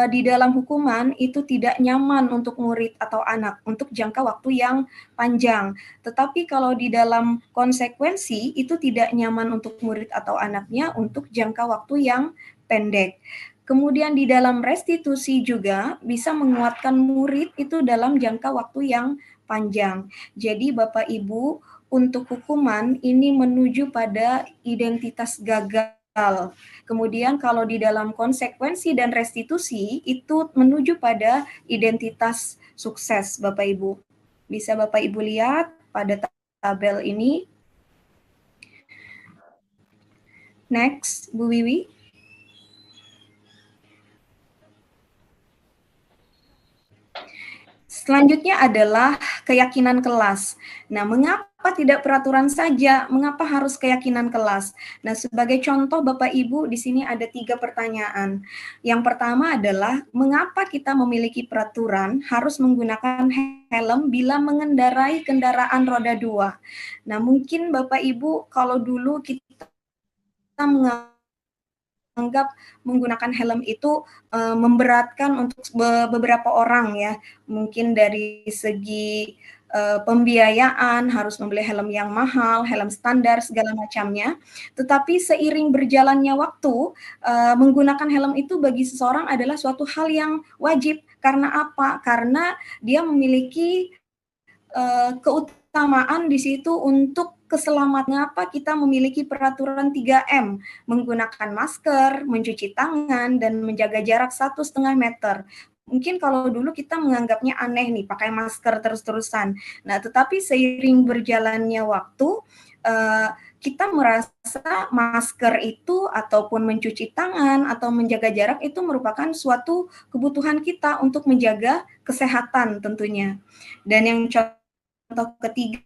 di dalam hukuman itu tidak nyaman untuk murid atau anak untuk jangka waktu yang panjang. Tetapi kalau di dalam konsekuensi itu tidak nyaman untuk murid atau anaknya untuk jangka waktu yang pendek. Kemudian di dalam restitusi juga bisa menguatkan murid itu dalam jangka waktu yang panjang. Jadi Bapak Ibu, untuk hukuman ini menuju pada identitas gagal. Kemudian kalau di dalam konsekuensi dan restitusi itu menuju pada identitas sukses, Bapak Ibu. Bisa Bapak Ibu lihat pada tabel ini. Next, Bu Wiwi. Selanjutnya adalah keyakinan kelas. Nah, mengapa tidak peraturan saja? Mengapa harus keyakinan kelas? Nah, sebagai contoh Bapak Ibu, di sini ada 3 pertanyaan. Yang pertama adalah, mengapa kita memiliki peraturan harus menggunakan helm bila mengendarai kendaraan roda 2? Nah, mungkin Bapak Ibu, kalau dulu kita menganggap menggunakan helm itu memberatkan untuk beberapa orang ya, mungkin dari segi pembiayaan harus membeli helm yang mahal, helm standar segala macamnya. Tetapi seiring berjalannya waktu, menggunakan helm itu bagi seseorang adalah suatu hal yang wajib. Karena apa? Karena dia memiliki keutamaan di situ untuk keselamatan. Apa kita memiliki peraturan 3M, menggunakan masker, mencuci tangan, dan menjaga jarak 1,5 meter. Mungkin kalau dulu kita menganggapnya aneh nih, pakai masker terus-terusan. Nah, tetapi seiring berjalannya waktu, kita merasa masker itu ataupun mencuci tangan atau menjaga jarak itu merupakan suatu kebutuhan kita untuk menjaga kesehatan tentunya. Dan yang contoh ketiga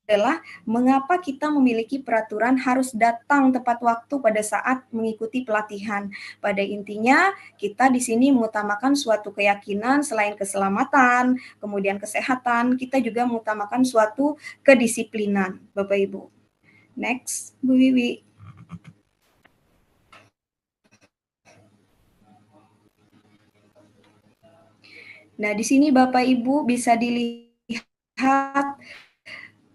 adalah mengapa kita memiliki peraturan harus datang tepat waktu pada saat mengikuti pelatihan. Pada intinya, kita di sini mengutamakan suatu keyakinan selain keselamatan, kemudian kesehatan, kita juga mengutamakan suatu kedisiplinan, Bapak Ibu. Next, Bu Wiwi. Nah, di sini Bapak Ibu bisa dilihat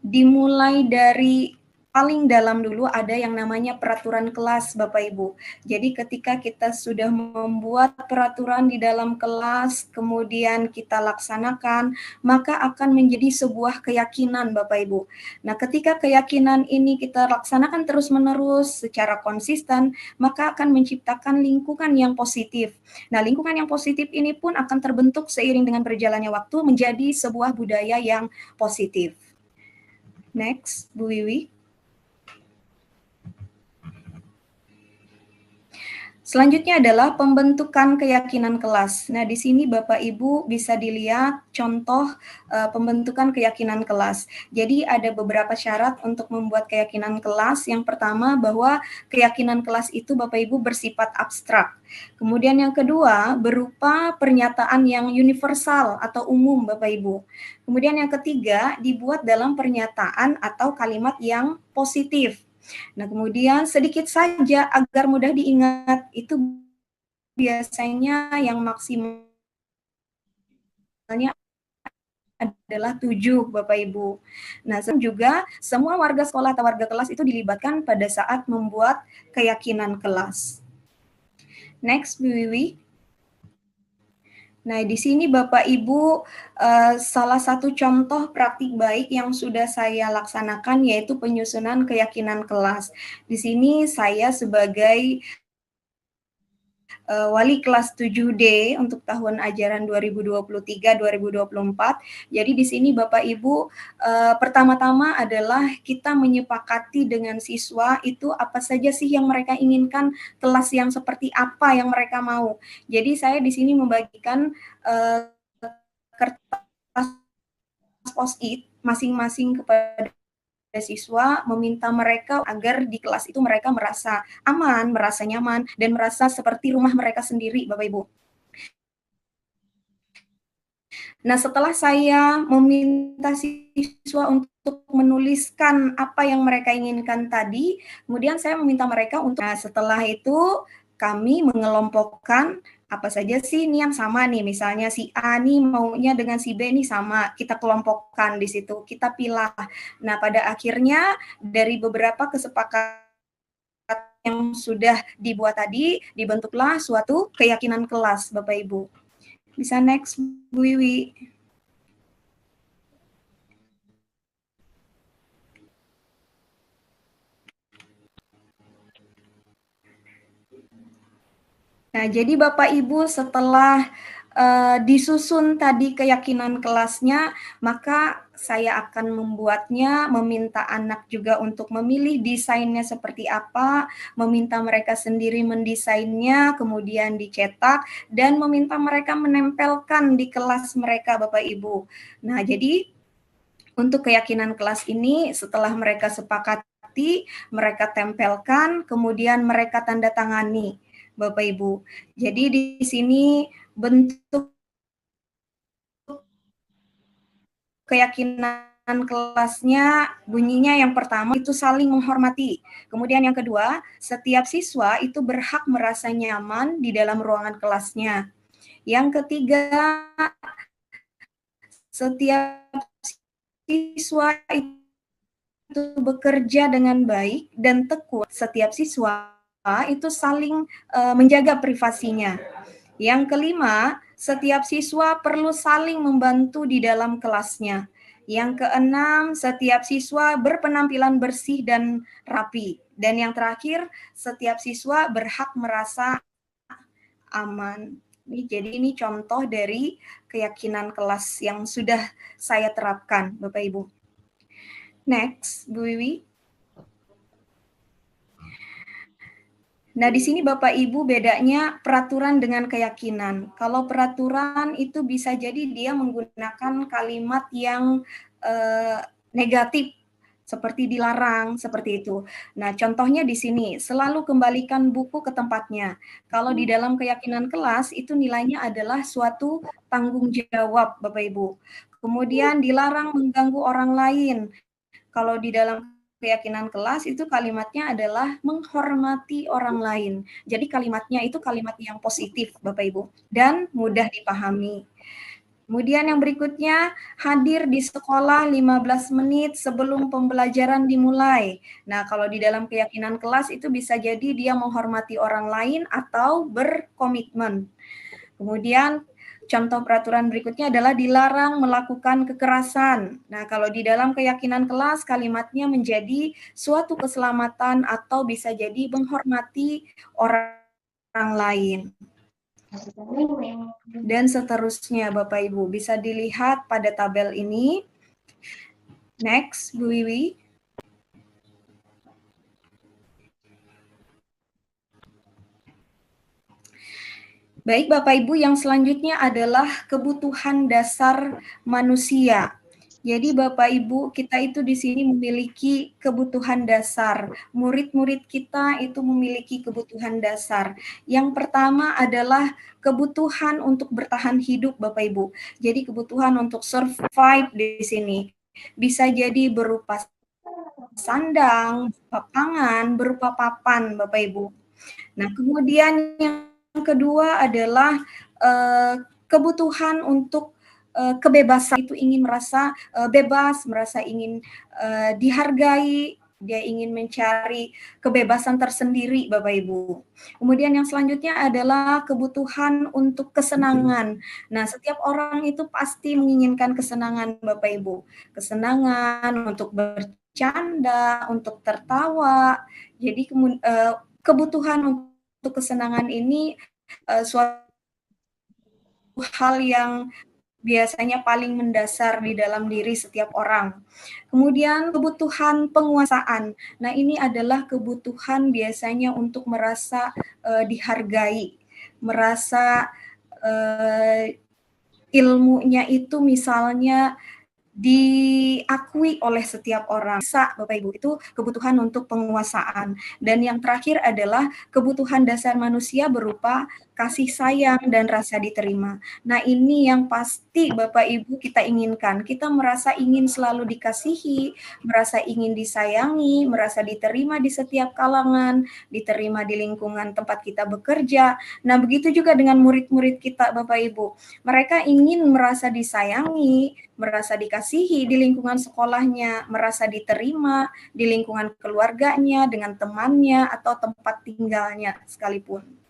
dimulai dari paling dalam dulu ada yang namanya peraturan kelas, Bapak Ibu. Jadi ketika kita sudah membuat peraturan di dalam kelas, kemudian kita laksanakan, maka akan menjadi sebuah keyakinan, Bapak Ibu. Nah, ketika keyakinan ini kita laksanakan terus-menerus secara konsisten, maka akan menciptakan lingkungan yang positif. Nah, lingkungan yang positif ini pun akan terbentuk seiring dengan berjalannya waktu menjadi sebuah budaya yang positif. Next, Bu Wiwi. Selanjutnya adalah pembentukan keyakinan kelas. Nah, di sini Bapak Ibu bisa dilihat contoh pembentukan keyakinan kelas. Jadi ada beberapa syarat untuk membuat keyakinan kelas. Yang pertama bahwa keyakinan kelas itu Bapak Ibu bersifat abstrak. Kemudian yang kedua berupa pernyataan yang universal atau umum Bapak Ibu. Kemudian yang ketiga dibuat dalam pernyataan atau kalimat yang positif. Nah, kemudian sedikit saja agar mudah diingat, itu biasanya yang maksimalnya adalah 7, Bapak Ibu. Nah, juga semua warga sekolah atau warga kelas itu dilibatkan pada saat membuat keyakinan kelas. Next, Bu Wiwi. Nah, di sini Bapak Ibu salah satu contoh praktik baik yang sudah saya laksanakan yaitu penyusunan keyakinan kelas. Di sini saya sebagai wali kelas 7D untuk tahun ajaran 2023-2024. Jadi di sini Bapak Ibu pertama-tama adalah kita menyepakati dengan siswa itu apa saja sih yang mereka inginkan, kelas yang seperti apa yang mereka mau. Jadi saya di sini membagikan kertas post-it masing-masing kepada siswa, meminta mereka agar di kelas itu mereka merasa aman, merasa nyaman, dan merasa seperti rumah mereka sendiri, Bapak Ibu. Nah, setelah saya meminta siswa untuk menuliskan apa yang mereka inginkan tadi, kemudian saya meminta mereka untuk, nah, setelah itu kami mengelompokkan apa saja sih ini yang sama nih, misalnya si A nih maunya dengan si B nih sama, kita kelompokkan di situ, kita pilah. Nah, pada akhirnya dari beberapa kesepakatan yang sudah dibuat tadi, dibentuklah suatu keyakinan kelas, Bapak Ibu. Bisa next, Bu Wiwi. Nah, jadi Bapak Ibu setelah disusun tadi keyakinan kelasnya, maka saya akan membuatnya, meminta anak juga untuk memilih desainnya seperti apa, meminta mereka sendiri mendesainnya, kemudian dicetak, dan meminta mereka menempelkan di kelas mereka, Bapak Ibu. Nah, jadi untuk keyakinan kelas ini setelah mereka sepakati, mereka tempelkan, kemudian mereka tanda tangani, Bapak Ibu. Jadi di sini bentuk keyakinan kelasnya bunyinya yang pertama itu saling menghormati. Kemudian yang kedua, setiap siswa itu berhak merasa nyaman di dalam ruangan kelasnya. Yang ketiga, setiap siswa itu bekerja dengan baik dan tekun. Setiap siswa itu saling menjaga privasinya. Yang kelima, setiap siswa perlu saling membantu di dalam kelasnya. Yang keenam, setiap siswa berpenampilan bersih dan rapi. Dan yang terakhir, setiap siswa berhak merasa aman. Jadi ini contoh dari keyakinan kelas yang sudah saya terapkan, Bapak Ibu. Next, Bu Wiwi. Nah, di sini Bapak Ibu bedanya peraturan dengan keyakinan. Kalau peraturan itu bisa jadi dia menggunakan kalimat yang negatif, seperti dilarang, seperti itu. Nah, contohnya di sini, selalu kembalikan buku ke tempatnya. Kalau di dalam keyakinan kelas, itu nilainya adalah suatu tanggung jawab, Bapak Ibu. Kemudian dilarang mengganggu orang lain. Kalau di dalam keyakinan kelas itu kalimatnya adalah menghormati orang lain. Jadi kalimatnya itu kalimat yang positif, Bapak Ibu, dan mudah dipahami. Kemudian yang berikutnya, hadir di sekolah 15 menit sebelum pembelajaran dimulai. Nah, kalau di dalam keyakinan kelas itu bisa jadi dia menghormati orang lain atau berkomitmen. Kemudian contoh peraturan berikutnya adalah dilarang melakukan kekerasan. Nah, kalau di dalam keyakinan kelas, kalimatnya menjadi suatu keselamatan atau bisa jadi menghormati orang lain. Dan seterusnya, Bapak Ibu. Bisa dilihat pada tabel ini. Next, Bu Wiwi. Baik, Bapak Ibu, yang selanjutnya adalah kebutuhan dasar manusia. Jadi Bapak Ibu, kita itu di sini memiliki kebutuhan dasar. Murid-murid kita itu memiliki kebutuhan dasar. Yang pertama adalah kebutuhan untuk bertahan hidup, Bapak Ibu. Jadi kebutuhan untuk survive di sini. Bisa jadi berupa sandang, berupa pangan, berupa papan, Bapak Ibu. Nah, kemudian yang kedua adalah kebutuhan untuk kebebasan, itu ingin merasa bebas, merasa ingin dihargai, dia ingin mencari kebebasan tersendiri, Bapak Ibu. Kemudian yang selanjutnya adalah kebutuhan untuk kesenangan. Nah, setiap orang itu pasti menginginkan kesenangan, Bapak Ibu. Kesenangan untuk bercanda, untuk tertawa. Jadi kebutuhan untuk kesenangan ini suatu hal yang biasanya paling mendasar di dalam diri setiap orang. Kemudian kebutuhan penguasaan. Nah, ini adalah kebutuhan biasanya untuk merasa dihargai, merasa ilmunya itu misalnya diakui oleh setiap orang. Bapak Ibu, itu kebutuhan untuk penguasaan. Dan yang terakhir adalah kebutuhan dasar manusia berupa kasih sayang dan rasa diterima. Nah, ini yang pasti Bapak Ibu kita inginkan. Kita merasa ingin selalu dikasihi, merasa ingin disayangi, merasa diterima di setiap kalangan, diterima di lingkungan tempat kita bekerja. Nah, begitu juga dengan murid-murid kita, Bapak Ibu. Mereka ingin merasa disayangi, merasa dikasihi di lingkungan sekolahnya, merasa diterima di lingkungan keluarganya, dengan temannya, atau tempat tinggalnya sekalipun.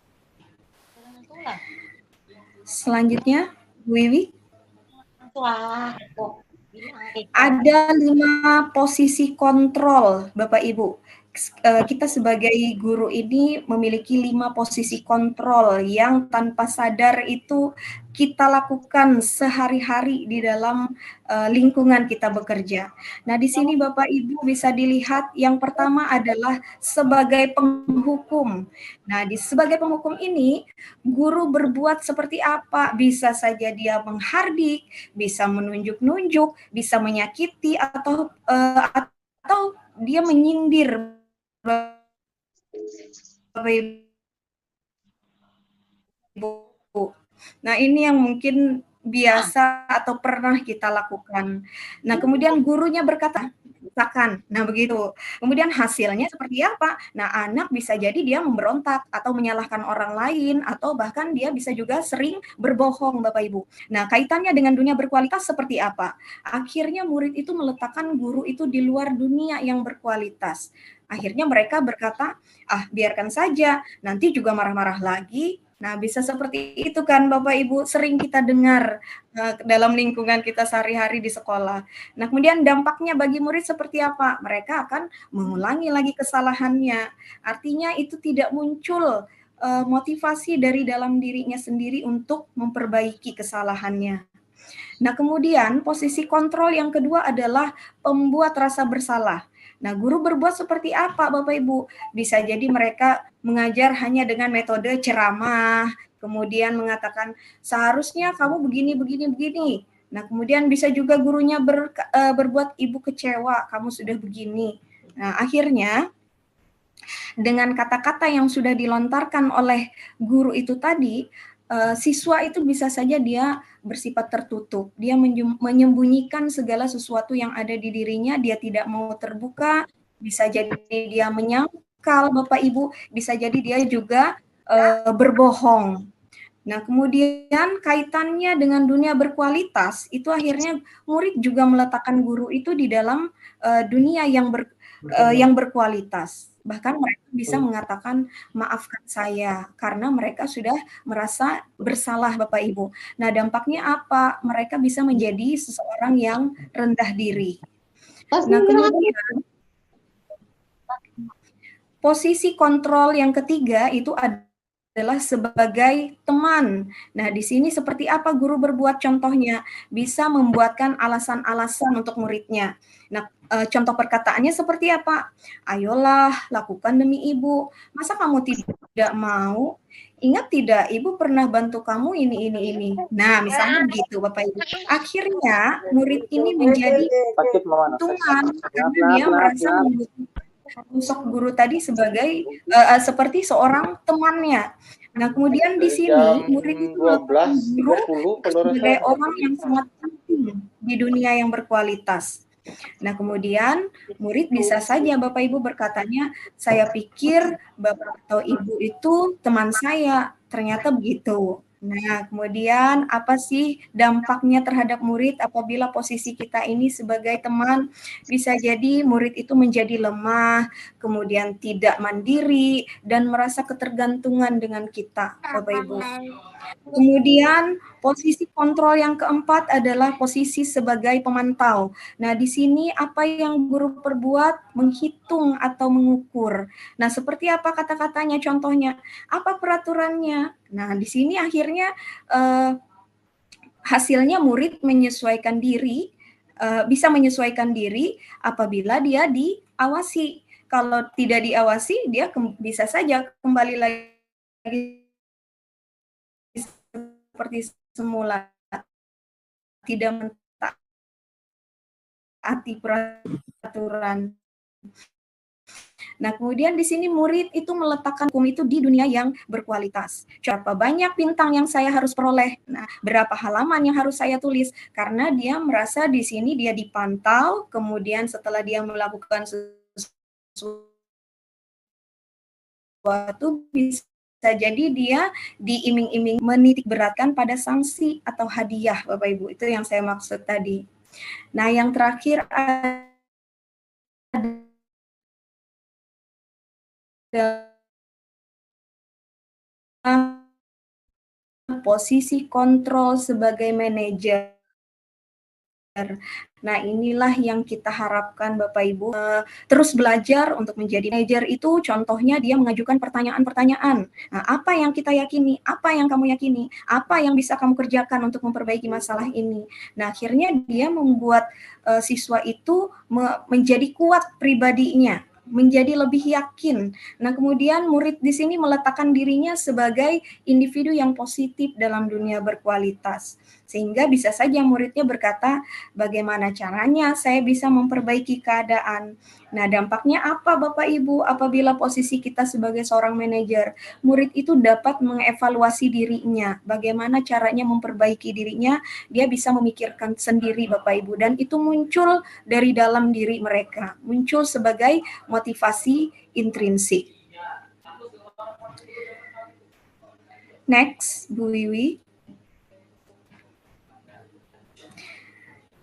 Selanjutnya, Bu Wiwi. Ada 5 posisi kontrol, Bapak Ibu. Kita sebagai guru ini memiliki 5 posisi kontrol yang tanpa sadar itu kita lakukan sehari-hari di dalam lingkungan kita bekerja. Nah, di sini Bapak Ibu bisa dilihat yang pertama adalah sebagai penghukum. Nah, sebagai penghukum ini guru berbuat seperti apa? Bisa saja dia menghardik, bisa menunjuk-nunjuk, bisa menyakiti atau dia menyindir. Nah, ini yang mungkin biasa atau pernah kita lakukan. Nah, kemudian gurunya berkata, misalkan, nah begitu. Kemudian hasilnya seperti apa? Nah, anak bisa jadi dia memberontak atau menyalahkan orang lain atau bahkan dia bisa juga sering berbohong, Bapak Ibu. Nah, kaitannya dengan dunia berkualitas seperti apa? Akhirnya murid itu meletakkan guru itu di luar dunia yang berkualitas. Akhirnya mereka berkata, biarkan saja, nanti juga marah-marah lagi. Nah, bisa seperti itu kan Bapak Ibu, sering kita dengar dalam lingkungan kita sehari-hari di sekolah. Nah, kemudian dampaknya bagi murid seperti apa? Mereka akan mengulangi lagi kesalahannya. Artinya itu tidak muncul motivasi dari dalam dirinya sendiri untuk memperbaiki kesalahannya. Nah, kemudian posisi kontrol yang kedua adalah pembuat rasa bersalah. Nah, guru berbuat seperti apa, Bapak Ibu? Bisa jadi mereka mengajar hanya dengan metode ceramah, kemudian mengatakan seharusnya kamu begini, begini, begini. Nah, kemudian bisa juga gurunya berbuat ibu kecewa, kamu sudah begini. Nah, akhirnya dengan kata-kata yang sudah dilontarkan oleh guru itu tadi, siswa itu bisa saja dia bersifat tertutup. Dia menyembunyikan segala sesuatu yang ada di dirinya, dia tidak mau terbuka, bisa jadi dia menyangkal Bapak Ibu, bisa jadi dia juga berbohong. Nah, kemudian kaitannya dengan dunia berkualitas, itu akhirnya murid juga meletakkan guru itu di dalam dunia yang berkualitas. Bahkan mereka bisa mengatakan maafkan saya karena mereka sudah merasa bersalah Bapak Ibu. Nah, dampaknya apa? Mereka bisa menjadi seseorang yang rendah diri. Nah, kemudian posisi kontrol yang ketiga itu adalah sebagai teman. Nah, di sini seperti apa guru berbuat? Contohnya bisa membuatkan alasan-alasan untuk muridnya. Nah, contoh perkataannya seperti apa? Ayolah, lakukan demi ibu. Masa kamu tidak mau? Ingat tidak, ibu pernah bantu kamu ini. Nah, misalnya begitu, Bapak Ibu. Akhirnya murid ini menjadi keuntungan karena dia merasa membutuhkan sosok guru tadi sebagai seperti seorang temannya. Nah, kemudian di sini murid itu melakukan guru sebagai orang yang sangat penting di dunia yang berkualitas. Nah, kemudian murid bisa saja Bapak Ibu berkatanya, saya pikir Bapak atau Ibu itu teman saya, ternyata begitu. Nah, kemudian apa sih dampaknya terhadap murid apabila posisi kita ini sebagai teman? Bisa jadi murid itu menjadi lemah, kemudian tidak mandiri, dan merasa ketergantungan dengan kita, Bapak Ibu. Kemudian posisi kontrol yang keempat adalah posisi sebagai pemantau. Nah, di sini apa yang guru perbuat? Menghitung atau mengukur. Nah, seperti apa kata-katanya? Contohnya, apa peraturannya? Nah, di sini akhirnya hasilnya murid menyesuaikan diri, bisa menyesuaikan diri apabila dia diawasi. Kalau tidak diawasi, dia bisa saja kembali lagi seperti semula, tidak mentaati peraturan. Nah, kemudian di sini murid itu meletakkan hukum itu di dunia yang berkualitas. Berapa banyak bintang yang saya harus peroleh? Nah, berapa halaman yang harus saya tulis? Karena dia merasa di sini dia dipantau, kemudian setelah dia melakukan sesuatu bisa jadi dia diiming-iming menitik beratkan pada sanksi atau hadiah, Bapak Ibu. Itu yang saya maksud tadi. Nah, yang terakhir adalah posisi kontrol sebagai manajer. Nah, inilah yang kita harapkan Bapak Ibu terus belajar untuk menjadi manajer itu. Contohnya dia mengajukan pertanyaan-pertanyaan. Nah, apa yang kita yakini? Apa yang kamu yakini? Apa yang bisa kamu kerjakan untuk memperbaiki masalah ini? Nah, akhirnya dia membuat siswa itu menjadi kuat pribadinya, menjadi lebih yakin. Nah, kemudian murid di sini meletakkan dirinya sebagai individu yang positif dalam dunia berkualitas. Sehingga bisa saja muridnya berkata, bagaimana caranya saya bisa memperbaiki keadaan. Nah, dampaknya apa Bapak Ibu apabila posisi kita sebagai seorang manajer? Murid itu dapat mengevaluasi dirinya, bagaimana caranya memperbaiki dirinya, dia bisa memikirkan sendiri Bapak Ibu. Dan itu muncul dari dalam diri mereka, muncul sebagai motivasi intrinsik. Next, Bu Wiwi.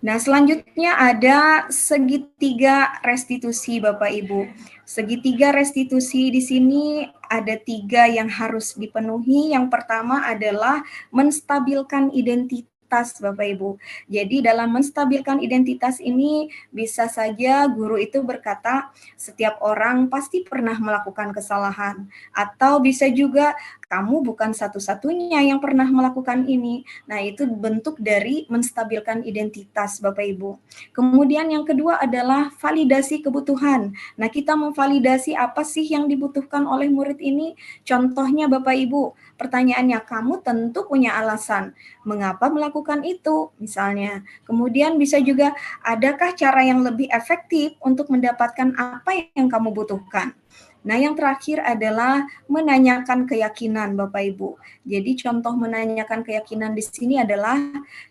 Nah, selanjutnya ada segitiga restitusi Bapak Ibu. Segitiga restitusi di sini ada 3 yang harus dipenuhi. Yang pertama adalah menstabilkan identitas. identitas Bapak Ibu. Jadi dalam menstabilkan identitas ini bisa saja guru itu berkata setiap orang pasti pernah melakukan kesalahan, atau bisa juga kamu bukan satu-satunya yang pernah melakukan ini. Nah, itu bentuk dari menstabilkan identitas Bapak Ibu. Kemudian yang kedua adalah validasi kebutuhan. Nah, kita memvalidasi apa sih yang dibutuhkan oleh murid ini. Contohnya Bapak Ibu, pertanyaannya, kamu tentu punya alasan mengapa melakukan itu misalnya. Kemudian bisa juga, adakah cara yang lebih efektif untuk mendapatkan apa yang kamu butuhkan? Nah, yang terakhir adalah menanyakan keyakinan Bapak Ibu. Jadi contoh menanyakan keyakinan di sini adalah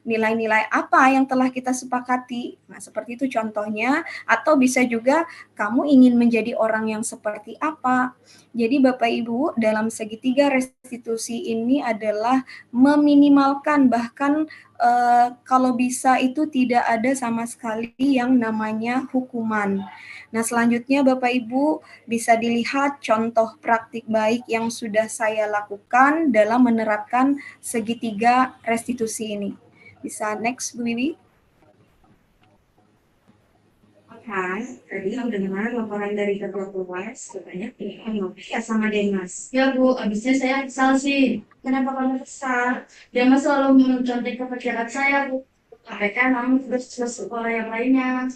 nilai-nilai apa yang telah kita sepakati. Nah, seperti itu contohnya, atau bisa juga kamu ingin menjadi orang yang seperti apa. Jadi Bapak Ibu, dalam segitiga restitusi ini adalah meminimalkan, bahkan kalau bisa itu tidak ada sama sekali yang namanya hukuman. Nah, selanjutnya Bapak Ibu bisa dilihat contoh praktik baik yang sudah saya lakukan dalam menerapkan segitiga restitusi ini. Bisa next, Bu Wiwi. Hai, tadi aku dengar laporan dari ketua kelas, katanya ya sama Demas. Ya Bu, abisnya saya kesal sih. Kenapa kamu kesal? Demas selalu mencontek kepercayaan saya Bu. Sampaikan namun terus sekolah yang lainnya.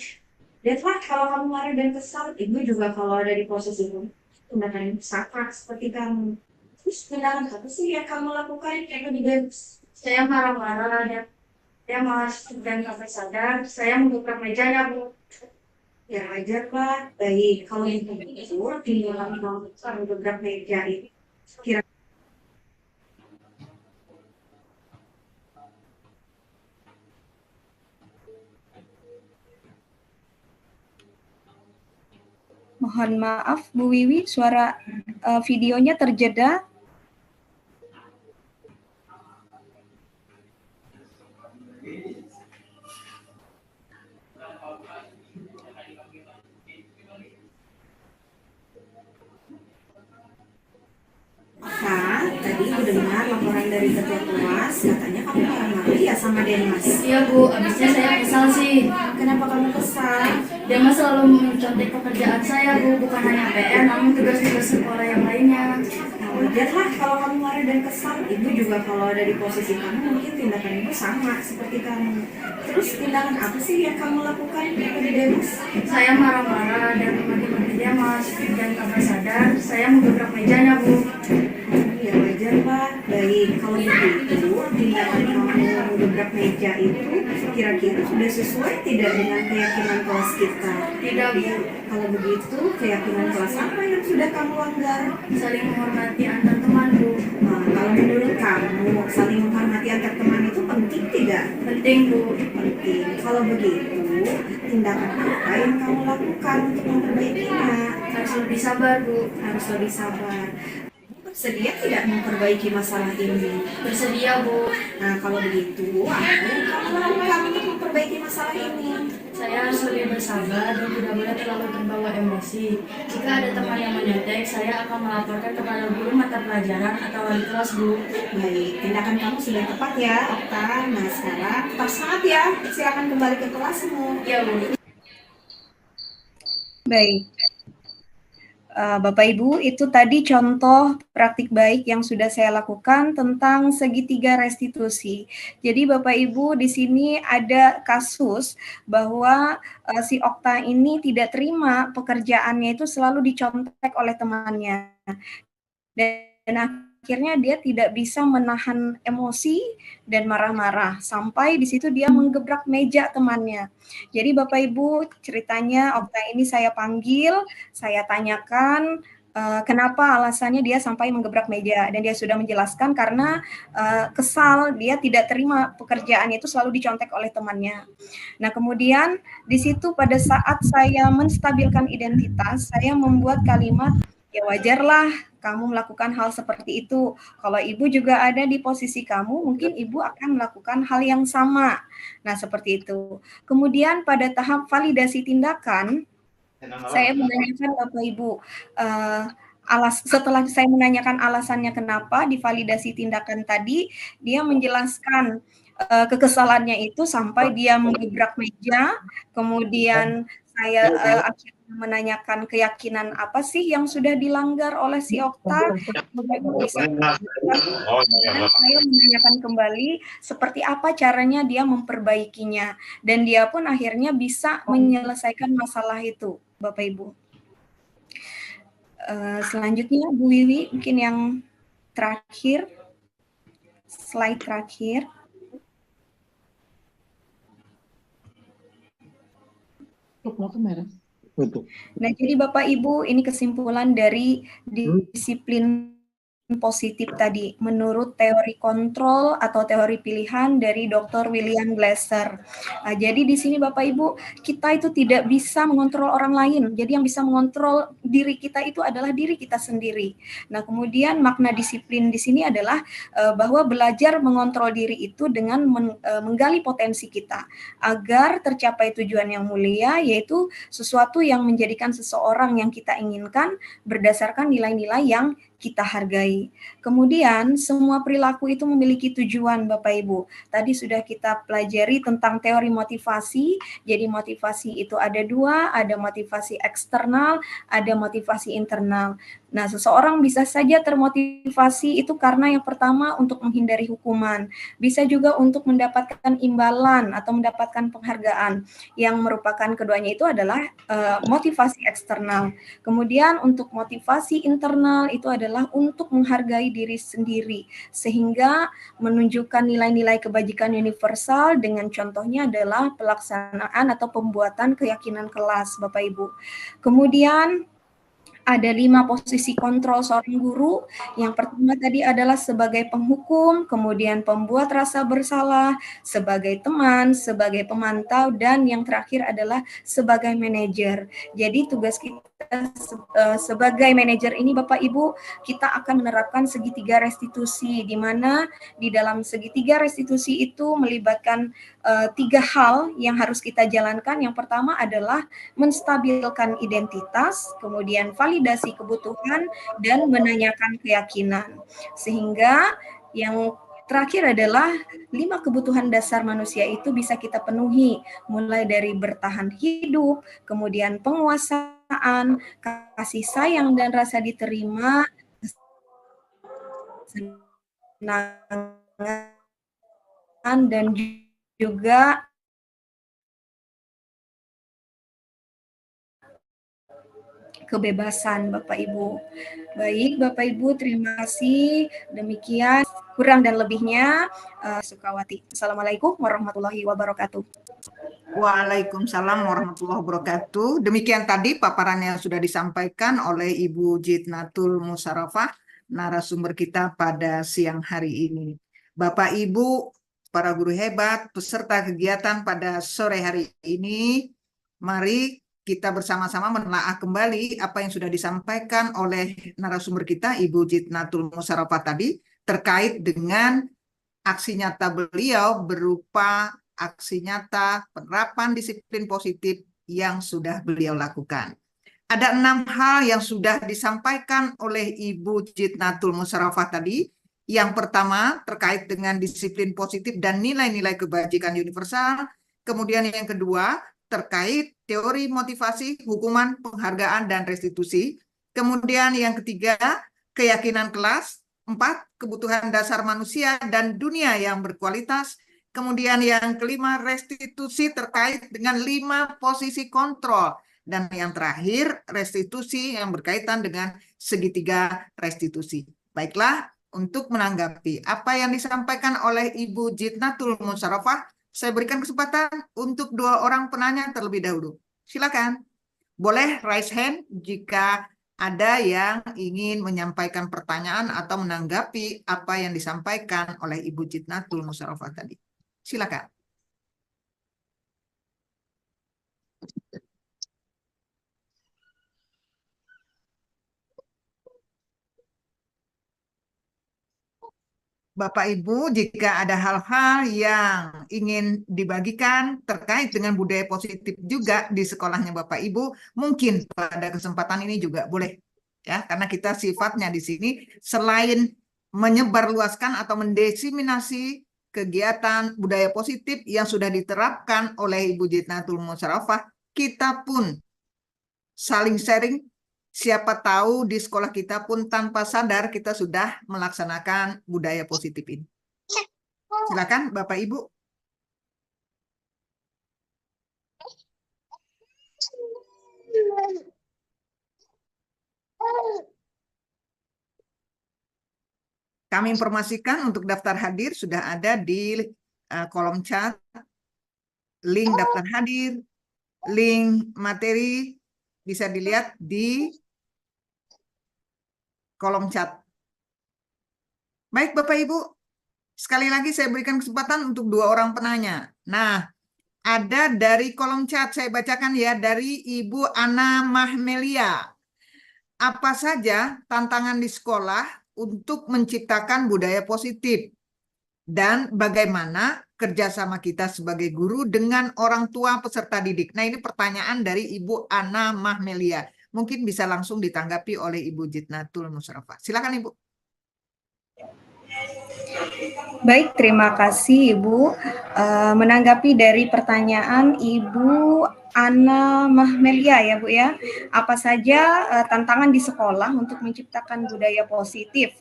Lihatlah kalau kamu marah dan kesal, ibu juga kalau ada di posisi itu, tindakan sama seperti kamu. Terus tindakan apa sih yang kamu lakukan yang lebih bagus? Saya marah-marah dan saya malas dan sampai sadar, saya membuka mejanya Bu. Ya wajar lah, baik. Kalau itu di dalam mengebrak meja ini, kira Mohon maaf Bu Wiwi, suara videonya terjeda. Nah, tadi aku dengar laporan dari ketua kelas, katanya kamu marah-marah ya sama Demas. Iya Bu, abisnya saya kesal sih. Kenapa kamu kesal? Demas selalu mencontek pekerjaan saya Bu, bukan hanya PR, namun tugas-tugas sekolah yang lainnya. Nah, wajarlah kalau kamu marah dan kesal. Ibu juga kalau ada di posisi kamu, mungkin tindakan ibu sama seperti kamu. Terus tindakan apa sih yang kamu lakukan kepada Demas? Saya marah-marah dan maki-maki Demas, dan tanpa sadar, saya menggebrak mejanya Bu. Ya wajar Pak. Baik, kalau begitu tindakan kamu menggebrak meja itu kira-kira sudah sesuai tidak dengan keyakinan kelas kita? Tidak Bu. Kalau begitu, keyakinan kelas apa yang sudah kamu langgar? Saling menghormati antar teman Bu. Nah, kalau menurut kamu saling menghormati antar teman itu penting tidak? Penting Bu. Penting. Kalau begitu, tindakan apa yang kamu lakukan untuk memperbaikinya? Harus lebih sabar Bu. Harus lebih sabar. Bersedia tidak memperbaiki masalah ini? Bersedia Bu. Nah, kalau begitu, apa yang kamu lakukan untuk memperbaiki masalah ini? Saya harus lebih bersabar dan tidak boleh terlalu terbawa emosi. Jika ada teman yang menyontek, saya akan melaporkan kepada guru mata pelajaran atau wali kelas Bu. Baik, tindakan kamu sudah tepat ya, Okta. Nah, sekarang tetap semangat ya. Silakan kembali ke kelasmu. Ya Bu. Baik. Bapak Ibu, itu tadi contoh praktik baik yang sudah saya lakukan tentang segitiga restitusi. Jadi Bapak Ibu, di sini ada kasus bahwa si Okta ini tidak terima pekerjaannya itu selalu dicontek oleh temannya. Dan akhirnya dia tidak bisa menahan emosi dan marah-marah sampai di situ dia menggebrak meja temannya. Jadi Bapak Ibu, ceritanya Okta ini saya panggil, saya tanyakan kenapa alasannya dia sampai menggebrak meja, dan dia sudah menjelaskan karena kesal, dia tidak terima pekerjaannya itu selalu dicontek oleh temannya. Nah, kemudian di situ pada saat saya menstabilkan identitas, saya membuat kalimat, ya wajarlah kamu melakukan hal seperti itu. Kalau ibu juga ada di posisi kamu, mungkin ibu akan melakukan hal yang sama. Nah, seperti itu. Kemudian pada tahap validasi tindakan, saya menanyakan Bapak Ibu, setelah saya menanyakan alasannya kenapa di validasi tindakan tadi, dia menjelaskan kekesalannya itu sampai dia mengebrak meja, kemudian saya akhirnya menanyakan keyakinan apa sih yang sudah dilanggar oleh si Okta. Bisa saya menanyakan kembali seperti apa caranya dia memperbaikinya, dan dia pun akhirnya bisa menyelesaikan masalah itu, Bapak Ibu. Selanjutnya Bu Wiwi, mungkin yang terakhir, slide terakhir. Nah, jadi Bapak Ibu, ini kesimpulan dari disiplin positif tadi menurut teori kontrol atau teori pilihan dari Dr. William Glasser. Nah, jadi di sini Bapak Ibu, kita itu tidak bisa mengontrol orang lain. Jadi yang bisa mengontrol diri kita itu adalah diri kita sendiri. Nah, kemudian makna disiplin di sini adalah bahwa belajar mengontrol diri itu dengan menggali potensi kita agar tercapai tujuan yang mulia, yaitu sesuatu yang menjadikan seseorang yang kita inginkan berdasarkan nilai-nilai yang kita hargai. Kemudian semua perilaku itu memiliki tujuan, Bapak Ibu. Tadi sudah kita pelajari tentang teori motivasi. Jadi motivasi itu ada dua, ada motivasi eksternal, ada motivasi internal. Nah, seseorang bisa saja termotivasi itu karena yang pertama untuk menghindari hukuman, bisa juga untuk mendapatkan imbalan atau mendapatkan penghargaan, yang merupakan keduanya itu adalah motivasi eksternal. Kemudian untuk motivasi internal itu adalah untuk menghargai diri sendiri, sehingga menunjukkan nilai-nilai kebajikan universal dengan contohnya adalah pelaksanaan atau pembuatan keyakinan kelas, Bapak Ibu. Kemudian ada 5 posisi kontrol seorang guru. Yang pertama tadi adalah sebagai penghukum, kemudian pembuat rasa bersalah, sebagai teman, sebagai pemantau, dan yang terakhir adalah sebagai manajer. Jadi tugas kita sebagai manajer ini Bapak Ibu, kita akan menerapkan segitiga restitusi, di mana di dalam segitiga restitusi itu melibatkan 3 hal yang harus kita jalankan. Yang pertama adalah menstabilkan identitas, kemudian validasi kebutuhan, dan menanyakan keyakinan. Sehingga yang terakhir adalah 5 kebutuhan dasar manusia itu bisa kita penuhi, mulai dari bertahan hidup, kemudian penguasaan, kasih sayang dan rasa diterima, kesenangan, dan juga kebebasan, Bapak Ibu. Baik, Bapak Ibu, terima kasih. Demikian, kurang dan lebihnya, Sukawati. Assalamualaikum warahmatullahi wabarakatuh. Waalaikumsalam warahmatullahi wabarakatuh. Demikian tadi paparan yang sudah disampaikan oleh Ibu Jidnatul Musarafah, narasumber kita pada siang hari ini. Bapak Ibu, para guru hebat, peserta kegiatan pada sore hari ini, mari kita bersama-sama menelaah kembali apa yang sudah disampaikan oleh narasumber kita, Ibu Jidnatul Musarafah tadi, terkait dengan aksi nyata beliau berupa aksi nyata penerapan disiplin positif yang sudah beliau lakukan. Ada 6 hal yang sudah disampaikan oleh Ibu Jidnatul Musarafah tadi. Yang pertama terkait dengan disiplin positif dan nilai-nilai kebajikan universal. Kemudian yang kedua terkait teori motivasi, hukuman, penghargaan, dan restitusi. Kemudian yang ketiga, keyakinan kelas. 4, kebutuhan dasar manusia dan dunia yang berkualitas. Kemudian yang kelima, restitusi terkait dengan 5 posisi kontrol. Dan yang terakhir, restitusi yang berkaitan dengan segitiga restitusi. Baiklah, untuk menanggapi apa yang disampaikan oleh Ibu Jidnatul Musarafah, saya berikan kesempatan untuk 2 orang penanya terlebih dahulu. Silakan. Boleh raise hand jika ada yang ingin menyampaikan pertanyaan atau menanggapi apa yang disampaikan oleh Ibu Jidnatul Musarafah tadi. Silakan. Bapak Ibu, jika ada hal-hal yang ingin dibagikan terkait dengan budaya positif juga di sekolahnya Bapak Ibu, mungkin pada kesempatan ini juga boleh, ya, karena kita sifatnya di sini selain menyebarluaskan atau mendesiminasi kegiatan budaya positif yang sudah diterapkan oleh Ibu Jitnatul Musarafah, kita pun saling sharing. Siapa tahu di sekolah kita pun tanpa sadar kita sudah melaksanakan budaya positif ini. Silakan Bapak Ibu. Kami informasikan untuk daftar hadir sudah ada di kolom chat, link daftar hadir, link materi bisa dilihat di kolom chat. Baik Bapak Ibu, sekali lagi saya berikan kesempatan untuk 2 orang penanya. Nah, ada dari kolom chat, saya bacakan ya, dari Ibu Ana Mahmelia. Apa saja tantangan di sekolah untuk menciptakan budaya positif? Dan bagaimana kerjasama kita sebagai guru dengan orang tua peserta didik? Nah, ini pertanyaan dari Ibu Ana Mahmelia. Mungkin bisa langsung ditanggapi oleh Ibu Jitnatul Musarafah. Silakan Ibu. Baik, terima kasih Ibu. Menanggapi dari pertanyaan Ibu Ana Mahmelia ya Bu ya, apa saja tantangan di sekolah untuk menciptakan budaya positif?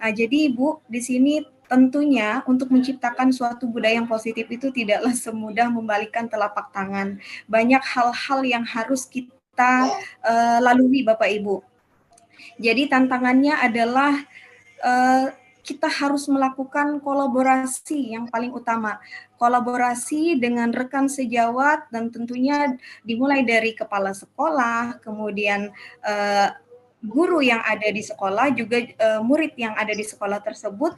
Jadi Ibu, di sini tentunya untuk menciptakan suatu budaya yang positif itu tidaklah semudah membalikkan telapak tangan. Banyak hal-hal yang harus kita lalui Bapak Ibu. Jadi tantangannya adalah kita harus melakukan kolaborasi yang paling utama. Kolaborasi dengan rekan sejawat dan tentunya dimulai dari kepala sekolah, kemudian guru yang ada di sekolah, juga murid yang ada di sekolah tersebut,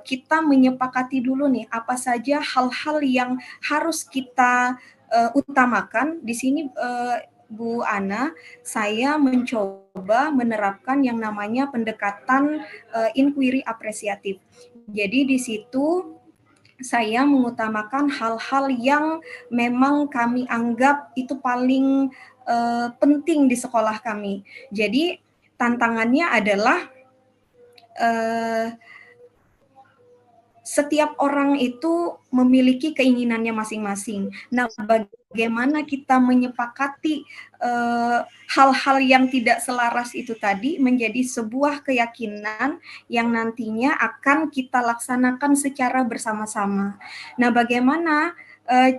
kita menyepakati dulu nih apa saja hal-hal yang harus kita utamakan. Di sini Bu Ana, saya mencoba menerapkan yang namanya pendekatan inquiry apresiatif. Jadi di situ saya mengutamakan hal-hal yang memang kami anggap itu paling penting di sekolah kami. Jadi tantangannya adalah setiap orang itu memiliki keinginannya masing-masing. Nah, bagaimana kita menyepakati hal-hal yang tidak selaras itu tadi menjadi sebuah keyakinan yang nantinya akan kita laksanakan secara bersama-sama. Nah, bagaimana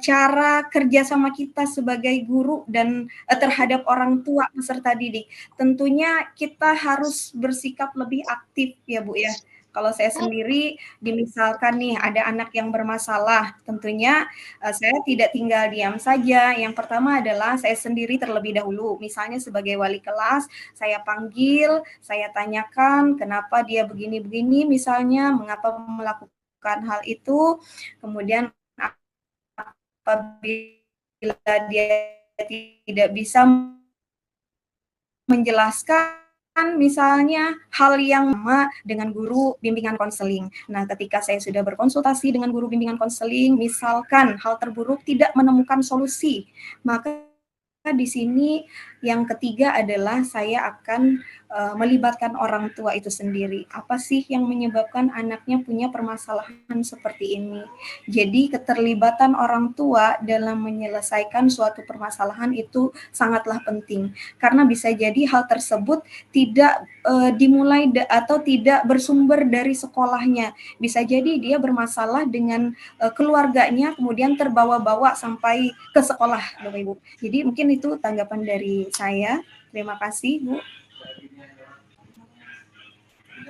cara kerjasama kita sebagai guru dan terhadap orang tua peserta didik? Tentunya kita harus bersikap lebih aktif ya Bu ya. Kalau saya sendiri, dimisalkan nih ada anak yang bermasalah, tentunya saya tidak tinggal diam saja. Yang pertama adalah saya sendiri terlebih dahulu, misalnya sebagai wali kelas, saya panggil, saya tanyakan kenapa dia begini-begini, misalnya mengapa melakukan hal itu, kemudian apabila dia tidak bisa menjelaskan misalnya hal yang sama dengan guru bimbingan konseling. Nah, ketika saya sudah berkonsultasi dengan guru bimbingan konseling, misalkan hal terburuk tidak menemukan solusi, maka di sini yang ketiga adalah saya akan melibatkan orang tua itu sendiri. Apa sih yang menyebabkan anaknya punya permasalahan seperti ini? Jadi keterlibatan orang tua dalam menyelesaikan suatu permasalahan itu sangatlah penting. Karena bisa jadi hal tersebut tidak dimulai atau tidak bersumber dari sekolahnya. Bisa jadi dia bermasalah dengan keluarganya, kemudian terbawa-bawa sampai ke sekolah, Bapak Ibu. Jadi mungkin itu tanggapan dari saya. Terima kasih, Bu.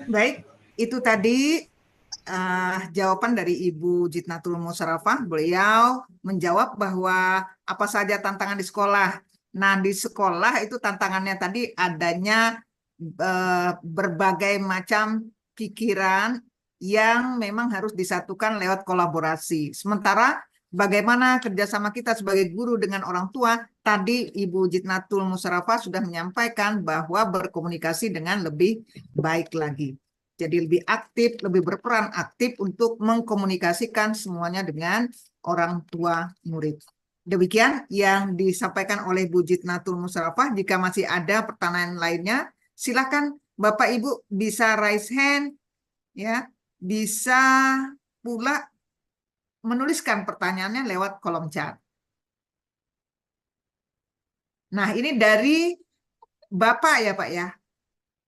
Baik, itu tadi jawaban dari Ibu Jitnatul Musarafah. Beliau menjawab bahwa apa saja tantangan di sekolah. Nah, di sekolah itu tantangannya tadi adanya berbagai macam pikiran yang memang harus disatukan lewat kolaborasi. Sementara bagaimana kerjasama kita sebagai guru dengan orang tua, tadi Ibu Jitnatul Musarafah sudah menyampaikan bahwa berkomunikasi dengan lebih baik lagi. Jadi lebih aktif, lebih berperan aktif untuk mengkomunikasikan semuanya dengan orang tua murid. Demikian yang disampaikan oleh Bu Jitnatul Musarafah. Jika masih ada pertanyaan lainnya, silakan Bapak Ibu bisa raise hand, ya, bisa pula menuliskan pertanyaannya lewat kolom chat. Nah, ini dari Bapak ya Pak ya.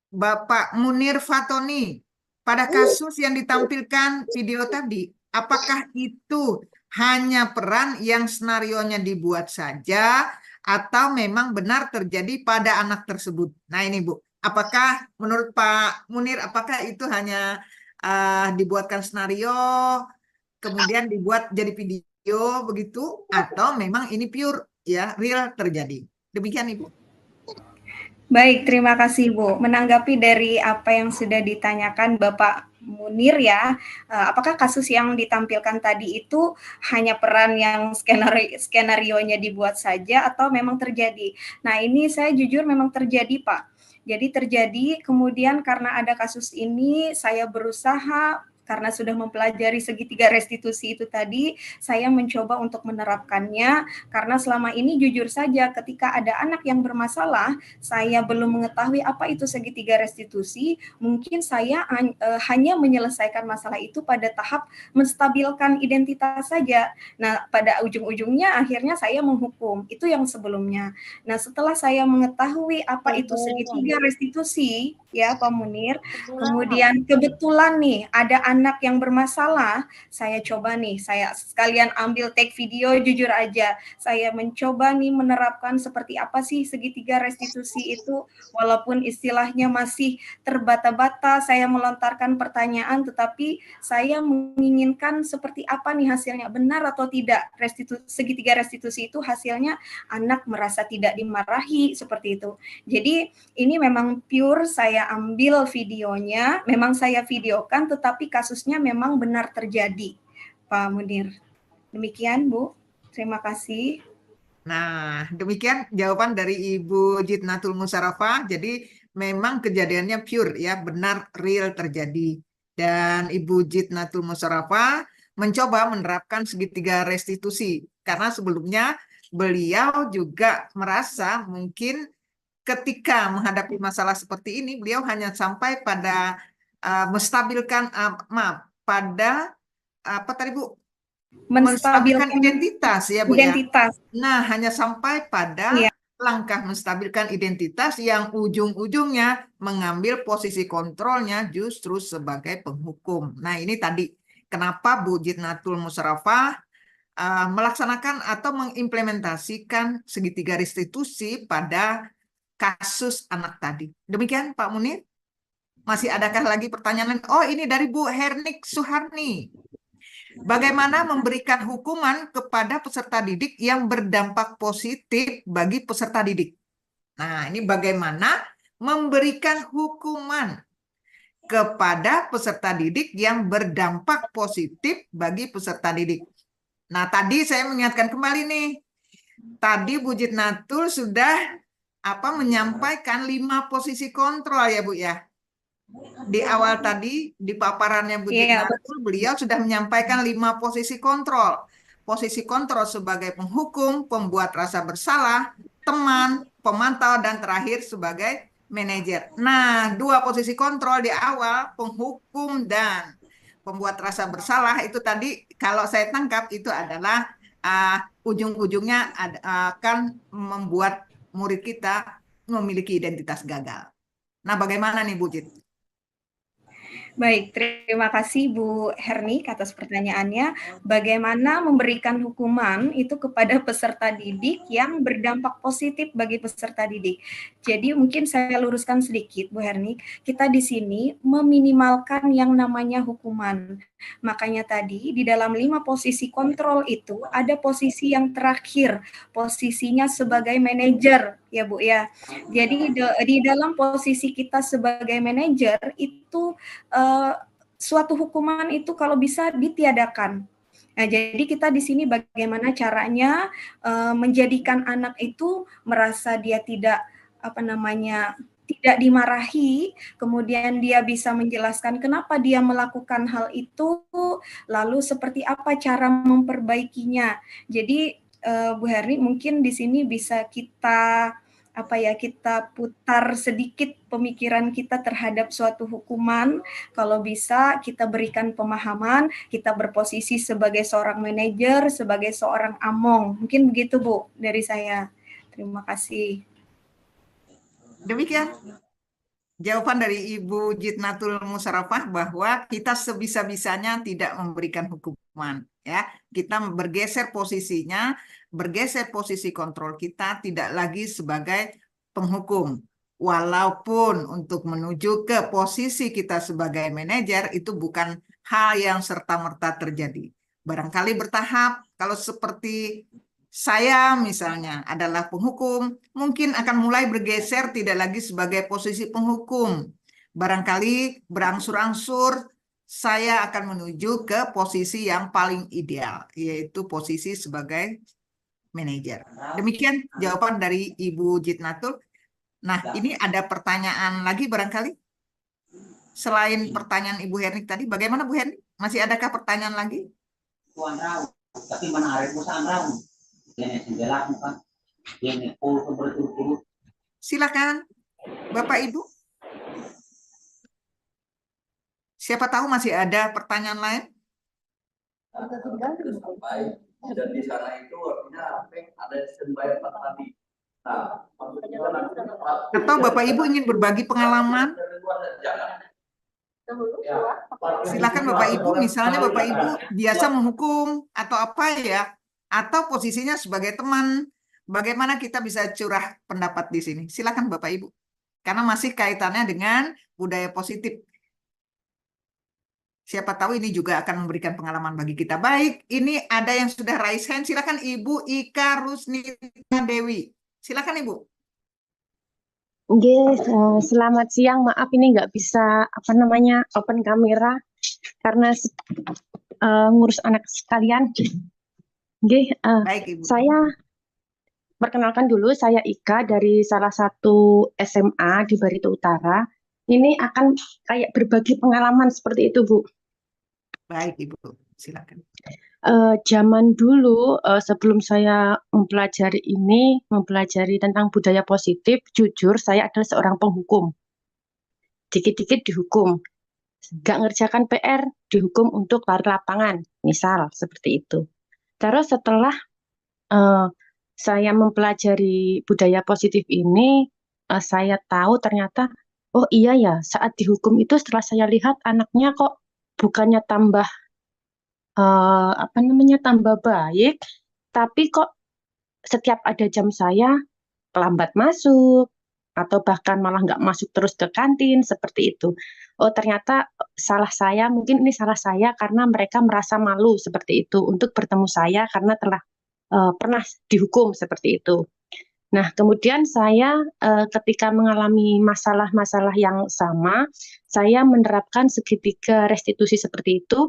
Bapak Munir Fatoni. Pada kasus yang ditampilkan video tadi, apakah itu hanya peran yang senarionya dibuat saja atau memang benar terjadi pada anak tersebut? Nah ini Bu, apakah menurut Pak Munir, apakah itu hanya dibuatkan skenario, kemudian dibuat jadi video begitu, atau memang ini pure ya real terjadi? Demikian Ibu. Baik, terima kasih Bu. Menanggapi dari apa yang sudah ditanyakan Bapak Munir ya, apakah kasus yang ditampilkan tadi itu hanya peran yang skenario-nya dibuat saja atau memang terjadi? Nah ini saya jujur memang terjadi Pak. Jadi terjadi, kemudian karena ada kasus ini saya berusaha, karena sudah mempelajari segitiga restitusi itu tadi, saya mencoba untuk menerapkannya, karena selama ini jujur saja ketika ada anak yang bermasalah, saya belum mengetahui apa itu segitiga restitusi, mungkin saya hanya menyelesaikan masalah itu pada tahap menstabilkan identitas saja. Nah, pada ujung-ujungnya akhirnya saya menghukum, itu yang sebelumnya. Nah, setelah saya mengetahui apa itu segitiga restitusi, ya Pak Munir, kemudian kebetulan nih ada anak yang bermasalah, saya coba nih, saya sekalian ambil take video, jujur aja, saya mencoba nih menerapkan seperti apa sih segitiga restitusi itu, walaupun istilahnya masih terbata-bata, saya melontarkan pertanyaan, tetapi saya menginginkan seperti apa nih hasilnya, benar atau tidak segitiga restitusi itu hasilnya anak merasa tidak dimarahi, seperti itu. Jadi ini memang pure saya ambil videonya, memang saya videokan, tetapi kasusnya memang benar terjadi, Pak Munir. Demikian, Bu. Terima kasih. Nah, demikian jawaban dari Ibu Jitnatul Musarafah. Jadi memang kejadiannya pure ya, benar real terjadi. Dan Ibu Jitnatul Musarafah mencoba menerapkan segitiga restitusi karena sebelumnya beliau juga merasa mungkin ketika menghadapi masalah seperti ini, beliau hanya sampai pada menstabilkan, pada apa tadi Bu? Menstabilkan identitas ya Bu identitas. Ya. Nah, hanya sampai pada langkah menstabilkan identitas yang ujung-ujungnya mengambil posisi kontrolnya justru sebagai penghukum. Nah, ini tadi kenapa Bu Jitnatul Musarafah melaksanakan atau mengimplementasikan segitiga restitusi pada kasus anak tadi. Demikian Pak Munir. Masih adakah lagi pertanyaan? Oh, ini dari Bu Hernik Suharni. Bagaimana memberikan hukuman kepada peserta didik yang berdampak positif bagi peserta didik? Nah, ini bagaimana memberikan hukuman kepada peserta didik yang berdampak positif bagi peserta didik. Nah, tadi saya mengingatkan kembali nih. Tadi Bu Jitnatul sudah menyampaikan 5 posisi kontrol ya Bu ya. Di awal tadi di paparannya Bu Jitnatul, beliau sudah menyampaikan 5 posisi kontrol. Posisi kontrol sebagai penghukum, pembuat rasa bersalah, teman, pemantau, dan terakhir sebagai manajer. Nah, 2 posisi kontrol di awal, penghukum dan pembuat rasa bersalah, itu tadi kalau saya tangkap itu adalah ujung-ujungnya akan membuat murid kita memiliki identitas gagal. Nah, bagaimana nih Bu Jit? Baik, terima kasih Bu Hernik atas pertanyaannya. Bagaimana memberikan hukuman itu kepada peserta didik yang berdampak positif bagi peserta didik. Jadi mungkin saya luruskan sedikit Bu Hernik, kita di sini meminimalkan yang namanya hukuman. Makanya tadi di dalam 5 posisi kontrol itu ada posisi yang terakhir, posisinya sebagai manajer ya Bu ya. Jadi di dalam posisi kita sebagai manajer itu suatu hukuman itu kalau bisa ditiadakan. Nah, jadi kita di sini bagaimana caranya menjadikan anak itu merasa dia tidak tidak dimarahi, kemudian dia bisa menjelaskan kenapa dia melakukan hal itu, lalu seperti apa cara memperbaikinya. Jadi Bu Herni mungkin di sini bisa kita kita putar sedikit pemikiran kita terhadap suatu hukuman. Kalau bisa kita berikan pemahaman, kita berposisi sebagai seorang manajer, sebagai seorang among. Mungkin begitu Bu dari saya. Terima kasih. Demikian jawaban dari Ibu Jitnatul Musarafah bahwa kita sebisa-bisanya tidak memberikan hukuman, ya. Kita bergeser posisinya, bergeser posisi kontrol kita tidak lagi sebagai penghukum. Walaupun untuk menuju ke posisi kita sebagai manajer itu bukan hal yang serta-merta terjadi. Barangkali bertahap, kalau seperti saya misalnya adalah penghukum, mungkin akan mulai bergeser tidak lagi sebagai posisi penghukum. Barangkali berangsur-angsur saya akan menuju ke posisi yang paling ideal, yaitu posisi sebagai manajer. Demikian jawaban dari Ibu Jitnatul. Nah, ini ada pertanyaan lagi barangkali? Selain pertanyaan Ibu Hernik tadi, bagaimana Bu Hernik? Masih adakah pertanyaan lagi? Tapi mana arek musan raun. Silakan, Bapak Ibu. Siapa tahu masih ada pertanyaan lain? Dan di sana itu artinya ada sembahyang tadi. Nah, atau Bapak Ibu ingin berbagi pengalaman? Silakan Bapak Ibu, misalnya Bapak Ibu biasa menghukum atau apa ya, atau posisinya sebagai teman, bagaimana kita bisa curah pendapat di sini? Silakan Bapak Ibu, karena masih kaitannya dengan budaya positif. Siapa tahu ini juga akan memberikan pengalaman bagi kita. Baik, ini ada yang sudah raise hand. Silakan Ibu Ika Rusnita Dewi. Silakan Ibu. Selamat siang. Maaf ini nggak bisa open kamera karena ngurus anak sekalian. Baik, Ibu. Saya perkenalkan dulu, saya Ika dari salah satu SMA di Barito Utara. Ini akan kayak berbagi pengalaman seperti itu, Bu. Baik, Ibu. Silakan. Zaman dulu sebelum saya mempelajari tentang budaya positif, jujur saya adalah seorang penghukum. Dikit-dikit dihukum. Nggak ngerjakan PR, dihukum untuk lari lapangan, misal seperti itu. Terus setelah saya mempelajari budaya positif ini, saya tahu ternyata, oh iya ya, saat dihukum itu setelah saya lihat anaknya kok bukannya tambah tambah baik, tapi kok setiap ada jam saya lambat masuk, atau bahkan malah nggak masuk terus ke kantin, seperti itu. Oh ternyata mungkin ini salah saya karena mereka merasa malu seperti itu untuk bertemu saya karena telah pernah dihukum seperti itu. Nah kemudian saya ketika mengalami masalah-masalah yang sama, saya menerapkan segitiga restitusi seperti itu.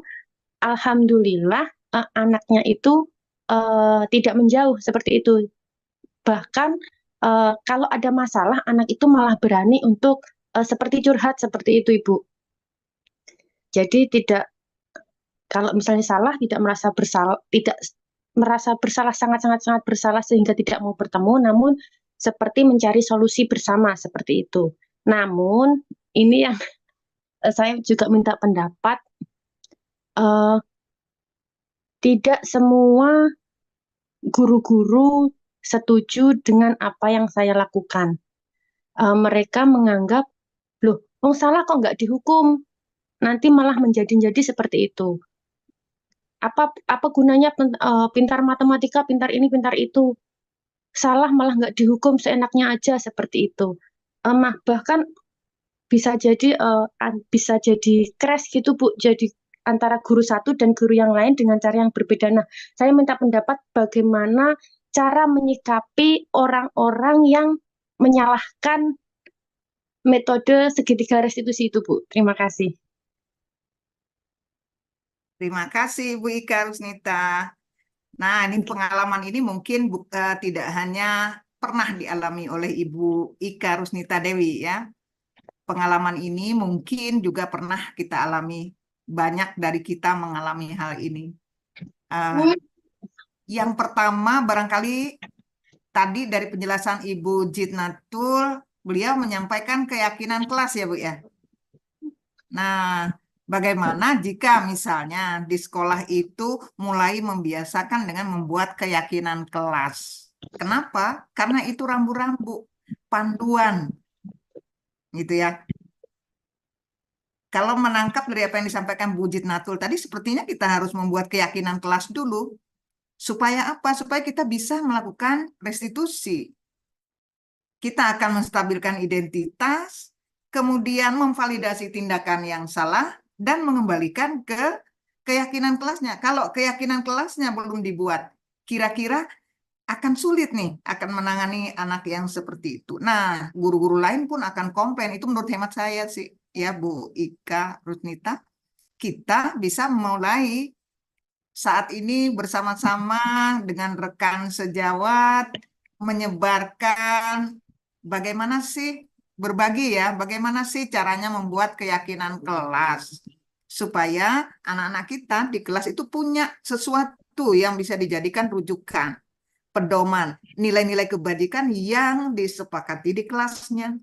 Alhamdulillah anaknya itu tidak menjauh seperti itu. Bahkan kalau ada masalah anak itu malah berani untuk seperti curhat seperti itu, Ibu. Jadi kalau misalnya salah tidak merasa bersalah, sangat bersalah sehingga tidak mau bertemu, namun seperti mencari solusi bersama seperti itu. Namun ini yang saya juga minta pendapat. Tidak semua guru-guru setuju dengan apa yang saya lakukan. Mereka menganggap, loh, salah kok nggak dihukum, nanti malah menjadi-jadi seperti itu. Apa gunanya pintar matematika, pintar ini, pintar itu, salah malah nggak dihukum, seenaknya aja seperti itu. Bahkan bisa jadi crash gitu, Bu, jadi antara guru satu dan guru yang lain dengan cara yang berbeda. Nah, saya minta pendapat bagaimana cara menyikapi orang-orang yang menyalahkan metode segitiga restitusi itu, Bu. Terima kasih. Terima kasih, Bu Ika Rusnita. Nah, ini pengalaman ini mungkin tidak hanya pernah dialami oleh Ibu Ika Rusnita Dewi, ya. Pengalaman ini mungkin juga pernah kita alami. Banyak dari kita mengalami hal ini. Yang pertama barangkali tadi dari penjelasan Ibu Jitnatul, beliau menyampaikan keyakinan kelas ya Bu ya. Nah, bagaimana jika misalnya di sekolah itu mulai membiasakan dengan membuat keyakinan kelas? Kenapa? Karena itu rambu-rambu, panduan, gitu ya. Kalau menangkap dari apa yang disampaikan Bu Jitnatul tadi, sepertinya kita harus membuat keyakinan kelas dulu. Supaya apa? Supaya kita bisa melakukan restitusi. Kita akan menstabilkan identitas, kemudian memvalidasi tindakan yang salah, dan mengembalikan ke keyakinan kelasnya. Kalau keyakinan kelasnya belum dibuat, kira-kira akan sulit nih akan menangani anak yang seperti itu. Nah, guru-guru lain pun akan komplain. Itu menurut hemat saya sih, ya Bu Ika Rusnita. Kita bisa mulai saat ini bersama-sama dengan rekan sejawat menyebarkan bagaimana sih berbagi ya, bagaimana sih caranya membuat keyakinan kelas supaya anak-anak kita di kelas itu punya sesuatu yang bisa dijadikan rujukan, pedoman, nilai-nilai kebajikan yang disepakati di kelasnya.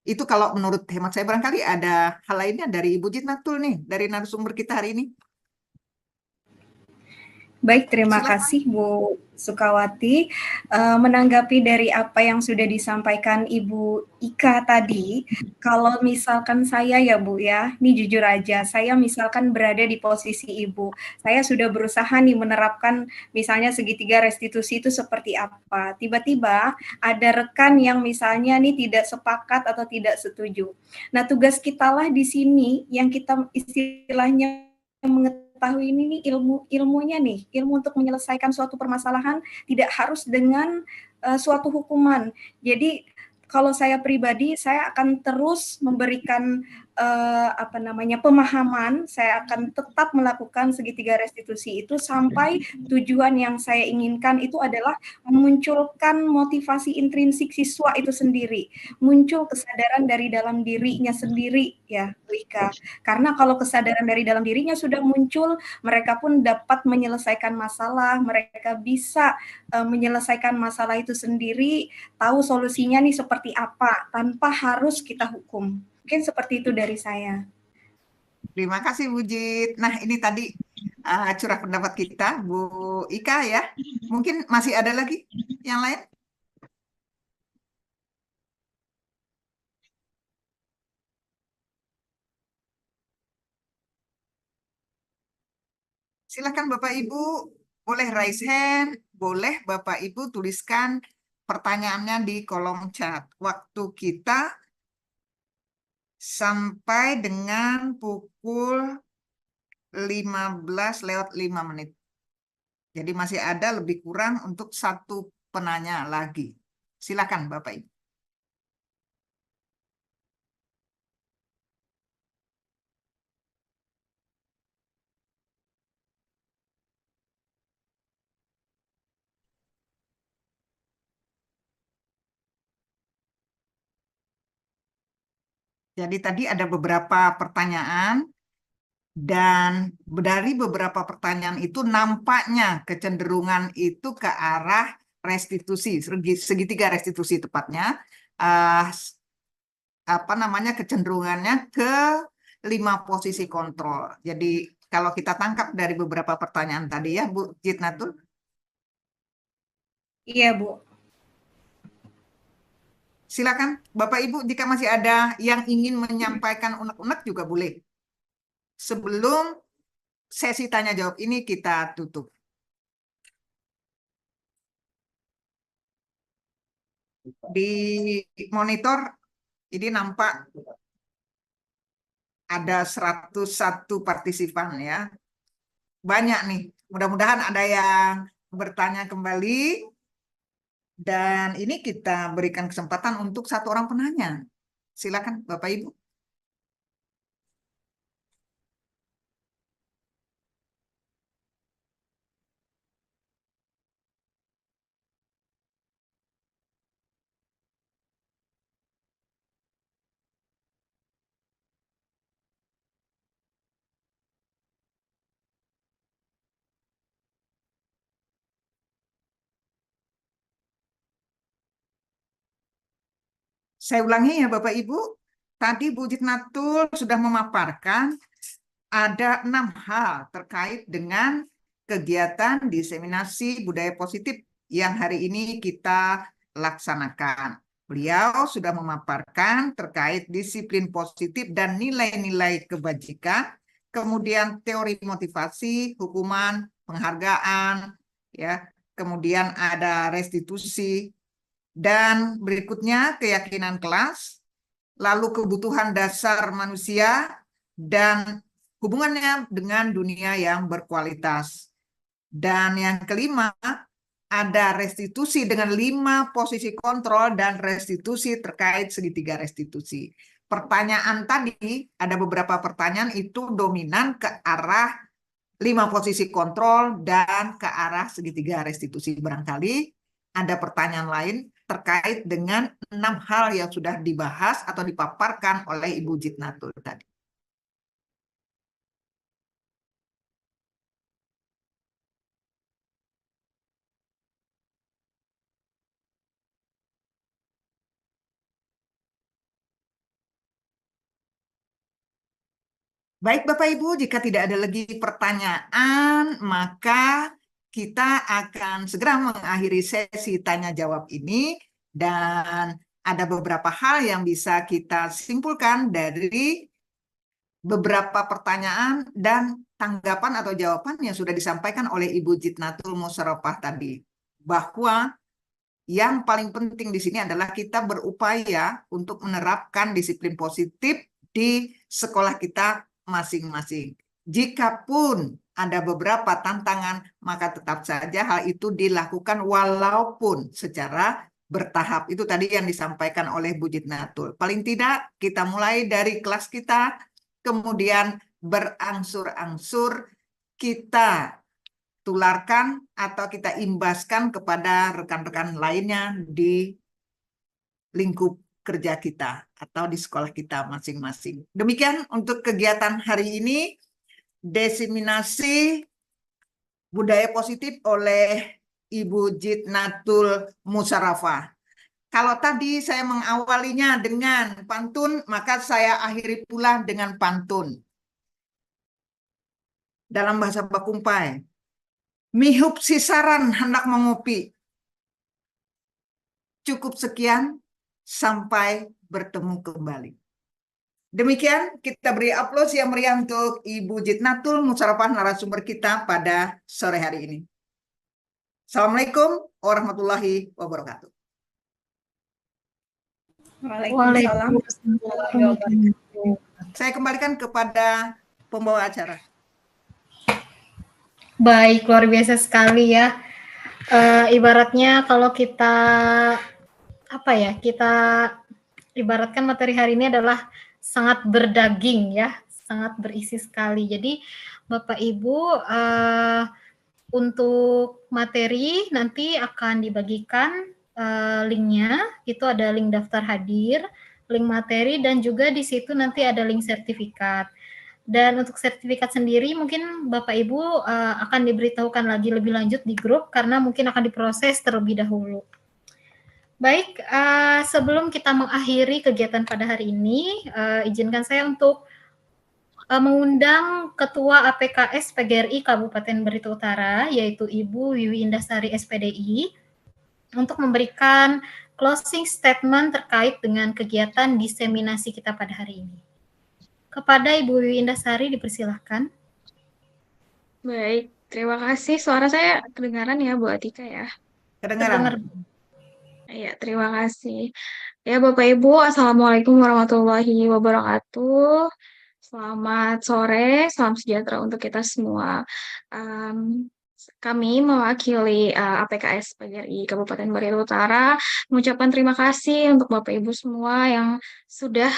Itu kalau menurut hemat saya. Barangkali ada hal lainnya dari Ibu Jitnatul nih, dari narasumber kita hari ini. Baik, terima Silakan. kasih Bu Sukawati. Menanggapi dari apa yang sudah disampaikan Ibu Ika tadi, kalau misalkan saya ya Bu ya, ini jujur aja, saya misalkan berada di posisi Ibu, saya sudah berusaha nih menerapkan misalnya segitiga restitusi itu seperti apa. Tiba-tiba ada rekan yang misalnya nih tidak sepakat atau tidak setuju. Nah, tugas kita lah di sini yang kita istilahnya mengetahui ini nih ilmunya nih, ilmu untuk menyelesaikan suatu permasalahan tidak harus dengan suatu hukuman. Jadi kalau saya pribadi, saya akan terus memberikan pemahaman. Saya akan tetap melakukan segitiga restitusi itu sampai tujuan yang saya inginkan itu adalah memunculkan motivasi intrinsik siswa itu sendiri, muncul kesadaran dari dalam dirinya sendiri ya, Bu Ika. Karena kalau kesadaran dari dalam dirinya sudah muncul, mereka pun dapat menyelesaikan masalah, mereka bisa menyelesaikan masalah itu sendiri, tahu solusinya nih seperti apa, tanpa harus kita hukum. Mungkin seperti itu dari saya. Terima kasih Bu Jit. Nah, ini tadi curah pendapat kita, Bu Ika ya. Mungkin masih ada lagi yang lain? Silakan Bapak Ibu, boleh raise hand, boleh Bapak Ibu tuliskan pertanyaannya di kolom chat. Waktu kita sampai dengan pukul 15:05. Jadi masih ada lebih kurang untuk satu penanya lagi. Silakan Bapak Ibu. Jadi tadi ada beberapa pertanyaan dan dari beberapa pertanyaan itu nampaknya kecenderungan itu ke arah restitusi, segitiga restitusi tepatnya. Kecenderungannya ke 5 posisi kontrol. Jadi kalau kita tangkap dari beberapa pertanyaan tadi ya Bu Jitnatul. Iya Bu. Silakan Bapak Ibu jika masih ada yang ingin menyampaikan unek-unek juga boleh. Sebelum sesi tanya jawab ini kita tutup. Di monitor ini nampak ada 101 partisipan ya. Banyak nih. Mudah-mudahan ada yang bertanya kembali. Dan ini kita berikan kesempatan untuk satu orang penanya. Silakan Bapak Ibu. Saya ulangi ya Bapak Ibu, tadi Bu Jitnatul sudah memaparkan ada 6 hal terkait dengan kegiatan diseminasi budaya positif yang hari ini kita laksanakan. Beliau sudah memaparkan terkait disiplin positif dan nilai-nilai kebajikan, kemudian teori motivasi, hukuman, penghargaan, ya, kemudian ada restitusi, dan berikutnya keyakinan kelas, lalu kebutuhan dasar manusia, dan hubungannya dengan dunia yang berkualitas. Dan yang kelima, ada restitusi dengan 5 posisi kontrol dan restitusi terkait segitiga restitusi. Pertanyaan tadi, ada beberapa pertanyaan itu dominan ke arah 5 posisi kontrol dan ke arah segitiga restitusi. Barangkali ada pertanyaan lain terkait dengan 6 hal yang sudah dibahas atau dipaparkan oleh Ibu Jitnatul tadi. Baik Bapak Ibu, jika tidak ada lagi pertanyaan, maka kita akan segera mengakhiri sesi tanya jawab ini, dan ada beberapa hal yang bisa kita simpulkan dari beberapa pertanyaan dan tanggapan atau jawaban yang sudah disampaikan oleh Ibu Jitnatul Musarrafah tadi, bahwa yang paling penting di sini adalah kita berupaya untuk menerapkan disiplin positif di sekolah kita masing-masing. Jikapun ada beberapa tantangan, maka tetap saja hal itu dilakukan walaupun secara bertahap. Itu tadi yang disampaikan oleh Bu Jitnatul. Paling tidak kita mulai dari kelas kita, kemudian berangsur-angsur kita tularkan atau kita imbaskan kepada rekan-rekan lainnya di lingkup kerja kita atau di sekolah kita masing-masing. Demikian untuk kegiatan hari ini, diseminasi budaya positif oleh Ibu Jitnatul Musarrafah. Kalau tadi saya mengawalinya dengan pantun, maka saya akhiri pula dengan pantun. Dalam bahasa Bakumpai, mihup sisaran hendak mengopi. Cukup sekian, sampai bertemu kembali. Demikian kita beri aplaus yang meriah untuk Ibu Jitnatul Musarrafah, narasumber kita pada sore hari ini. Assalamualaikum warahmatullahi wabarakatuh. Waalaikumsalam. Saya kembalikan kepada pembawa acara. Baik, luar biasa sekali ya. Ibaratnya kalau kita kita ibaratkan materi hari ini adalah sangat berdaging ya, sangat berisi sekali. Jadi Bapak Ibu untuk materi nanti akan dibagikan linknya, itu ada link daftar hadir, link materi, dan juga di situ nanti ada link sertifikat. Dan untuk sertifikat sendiri mungkin Bapak Ibu akan diberitahukan lagi lebih lanjut di grup karena mungkin akan diproses terlebih dahulu. Baik, sebelum kita mengakhiri kegiatan pada hari ini, izinkan saya untuk mengundang Ketua APKS PGRI Kabupaten Barito Utara, yaitu Ibu Wiwi Indasari SPDI, untuk memberikan closing statement terkait dengan kegiatan diseminasi kita pada hari ini. Kepada Ibu Wiwi Indasari, dipersilahkan. Baik, terima kasih. Suara saya kedengaran ya, Bu Atika ya? Kedengaran. Ya, terima kasih. Ya, Bapak Ibu, Assalamualaikum warahmatullahi wabarakatuh. Selamat sore, salam sejahtera untuk kita semua. Kami mewakili APKS PGRI Kabupaten Barito Utara mengucapkan terima kasih untuk Bapak Ibu semua yang sudah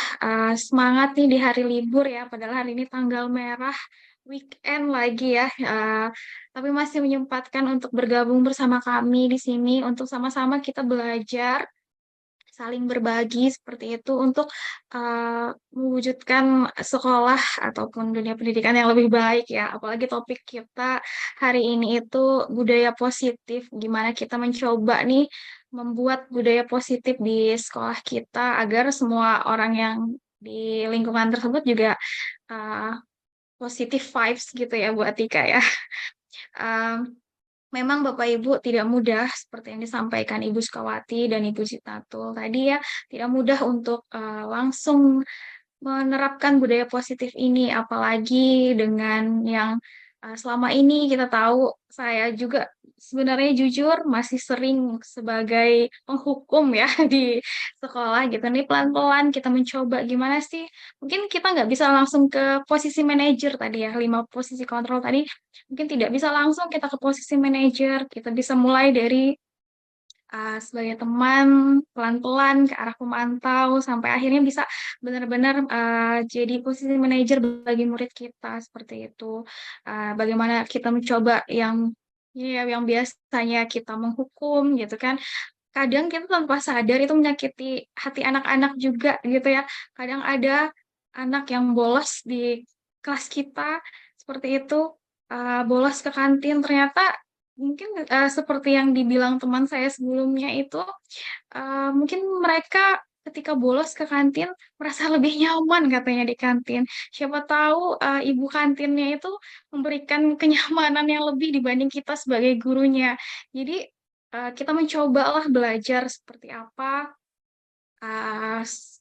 semangat nih di hari libur ya, padahal hari ini tanggal merah, weekend lagi ya, tapi masih menyempatkan untuk bergabung bersama kami di sini untuk sama-sama kita belajar, saling berbagi seperti itu untuk mewujudkan sekolah ataupun dunia pendidikan yang lebih baik ya. Apalagi topik kita hari ini itu budaya positif, gimana kita mencoba nih membuat budaya positif di sekolah kita agar semua orang yang di lingkungan tersebut juga uh, positive vibes gitu ya Bu Atika ya. Memang Bapak Ibu tidak mudah seperti yang disampaikan Ibu Sukawati dan Ibu Zitatul tadi ya, tidak mudah untuk langsung menerapkan budaya positif ini, apalagi dengan yang selama ini kita tahu, saya juga sebenarnya jujur masih sering sebagai penghukum ya di sekolah gitu. Nih pelan-pelan kita mencoba gimana sih? Mungkin kita nggak bisa langsung ke posisi manajer tadi ya, 5 posisi kontrol tadi. Mungkin tidak bisa langsung kita ke posisi manajer. Kita bisa mulai dari sebagai teman pelan-pelan ke arah pemantau sampai akhirnya bisa benar-benar jadi posisi manajer bagi murid kita seperti itu. Bagaimana kita mencoba yang ya yang biasanya kita menghukum gitu kan. Kadang kita tanpa sadar itu menyakiti hati anak-anak juga gitu ya. Kadang ada anak yang bolos di kelas kita seperti itu, bolos ke kantin ternyata mungkin seperti yang dibilang teman saya sebelumnya itu, mungkin mereka ketika bolos ke kantin merasa lebih nyaman katanya di kantin. Siapa tahu ibu kantinnya itu memberikan kenyamanan yang lebih dibanding kita sebagai gurunya. Jadi kita mencobalah belajar seperti apa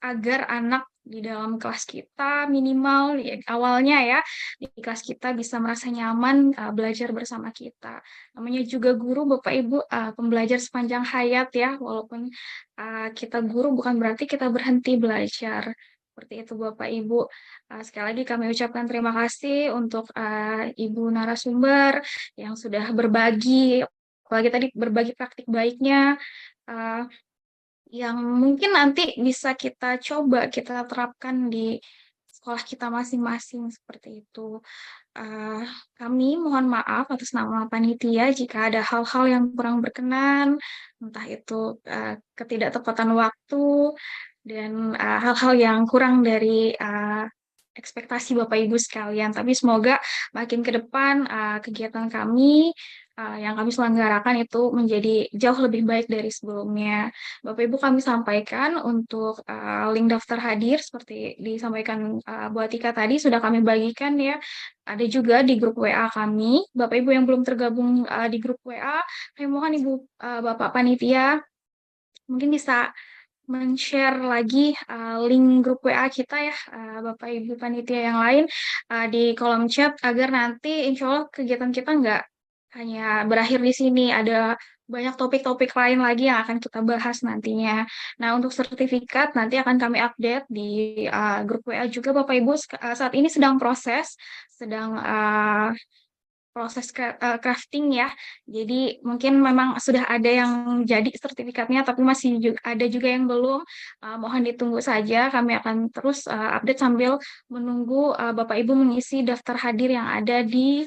agar anak di dalam kelas kita minimal ya, awalnya ya di kelas kita bisa merasa nyaman belajar bersama kita. Namanya juga guru Bapak Ibu pembelajar sepanjang hayat ya, walaupun kita guru bukan berarti kita berhenti belajar. Seperti itu Bapak Ibu. Sekali lagi kami ucapkan terima kasih untuk Ibu narasumber yang sudah berbagi, apalagi tadi berbagi praktik baiknya. Yang mungkin nanti bisa kita coba kita terapkan di sekolah kita masing-masing seperti itu. Kami mohon maaf atas nama panitia jika ada hal-hal yang kurang berkenan, entah itu ketidaktepatan waktu dan hal-hal yang kurang dari ekspektasi Bapak Ibu sekalian. Tapi semoga makin ke depan kegiatan kami yang kami selenggarakan itu menjadi jauh lebih baik dari sebelumnya. Bapak Ibu kami sampaikan untuk link daftar hadir seperti disampaikan Bu Atika tadi sudah kami bagikan ya. Ada juga di grup WA kami. Bapak Ibu yang belum tergabung di grup WA, kami mohon Ibu Bapak Panitia mungkin bisa men-share lagi link grup WA kita ya, Bapak Ibu Panitia yang lain di kolom chat agar nanti insya Allah kegiatan kita nggak hanya berakhir di sini, ada banyak topik-topik lain lagi yang akan kita bahas nantinya. Nah, untuk sertifikat nanti akan kami update di grup WA juga Bapak Ibu. Saat ini sedang sedang proses crafting ya. Jadi mungkin memang sudah ada yang jadi sertifikatnya, tapi masih ada juga yang belum. Mohon ditunggu saja. Kami akan terus update sambil menunggu Bapak Ibu mengisi daftar hadir yang ada di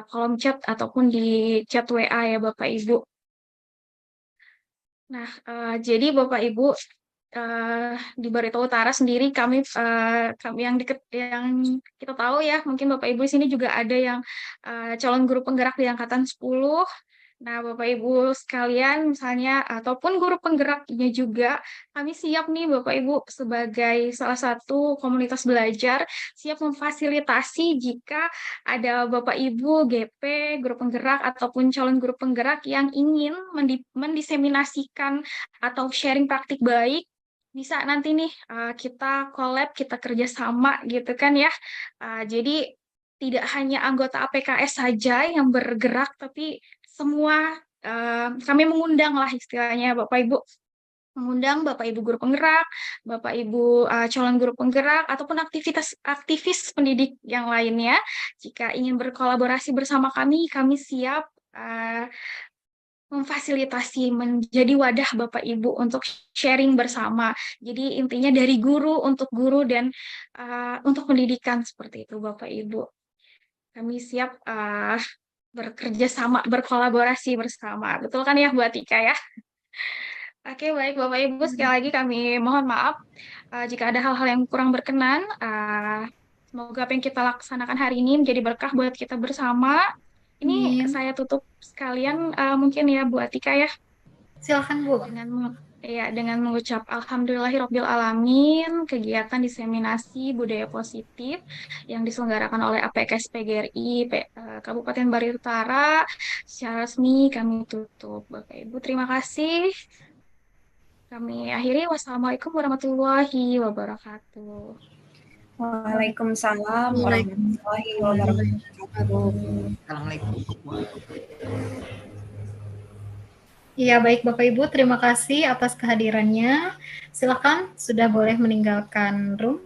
kolom chat ataupun di chat WA ya Bapak Ibu. Nah, jadi Bapak Ibu di Barito Utara sendiri kami yang kita tahu ya, mungkin Bapak Ibu di sini juga ada yang calon guru penggerak di angkatan 10. Nah, Bapak Ibu sekalian misalnya ataupun guru penggeraknya juga, kami siap nih Bapak Ibu sebagai salah satu komunitas belajar, siap memfasilitasi jika ada Bapak Ibu GP, guru penggerak ataupun calon guru penggerak yang ingin mendiseminasikan atau sharing praktik baik, bisa nanti nih kita collab, kita kerjasama gitu kan ya. Jadi tidak hanya anggota APKS saja yang bergerak, tapi semua kami mengundang lah istilahnya Bapak Ibu, mengundang Bapak Ibu guru penggerak, Bapak Ibu calon guru penggerak ataupun aktivis pendidik yang lainnya. Jika ingin berkolaborasi bersama kami siap memfasilitasi menjadi wadah Bapak Ibu untuk sharing bersama. Jadi intinya dari guru untuk guru dan untuk pendidikan seperti itu Bapak Ibu. Kami siap bekerja sama, berkolaborasi bersama. Betul kan ya Bu Atika ya? Oke, baik Bapak Ibu, sekali lagi kami mohon maaf jika ada hal-hal yang kurang berkenan. Semoga apa yang kita laksanakan hari ini menjadi berkah buat kita bersama. Ini saya tutup sekalian mungkin ya Bu Atika ya. Silakan Bu. Dengan mengucap Alhamdulillahirabbil alamin, kegiatan diseminasi budaya positif yang diselenggarakan oleh APKS PGRI Kabupaten Bari Utara secara resmi kami tutup. Bapak Ibu, terima kasih. Kami akhiri. Wassalamualaikum warahmatullahi wabarakatuh. Waalaikumsalam warahmatullahi wabarakatuh. Assalamualaikum. Iya, baik Bapak Ibu, terima kasih atas kehadirannya. Silakan, sudah boleh meninggalkan room.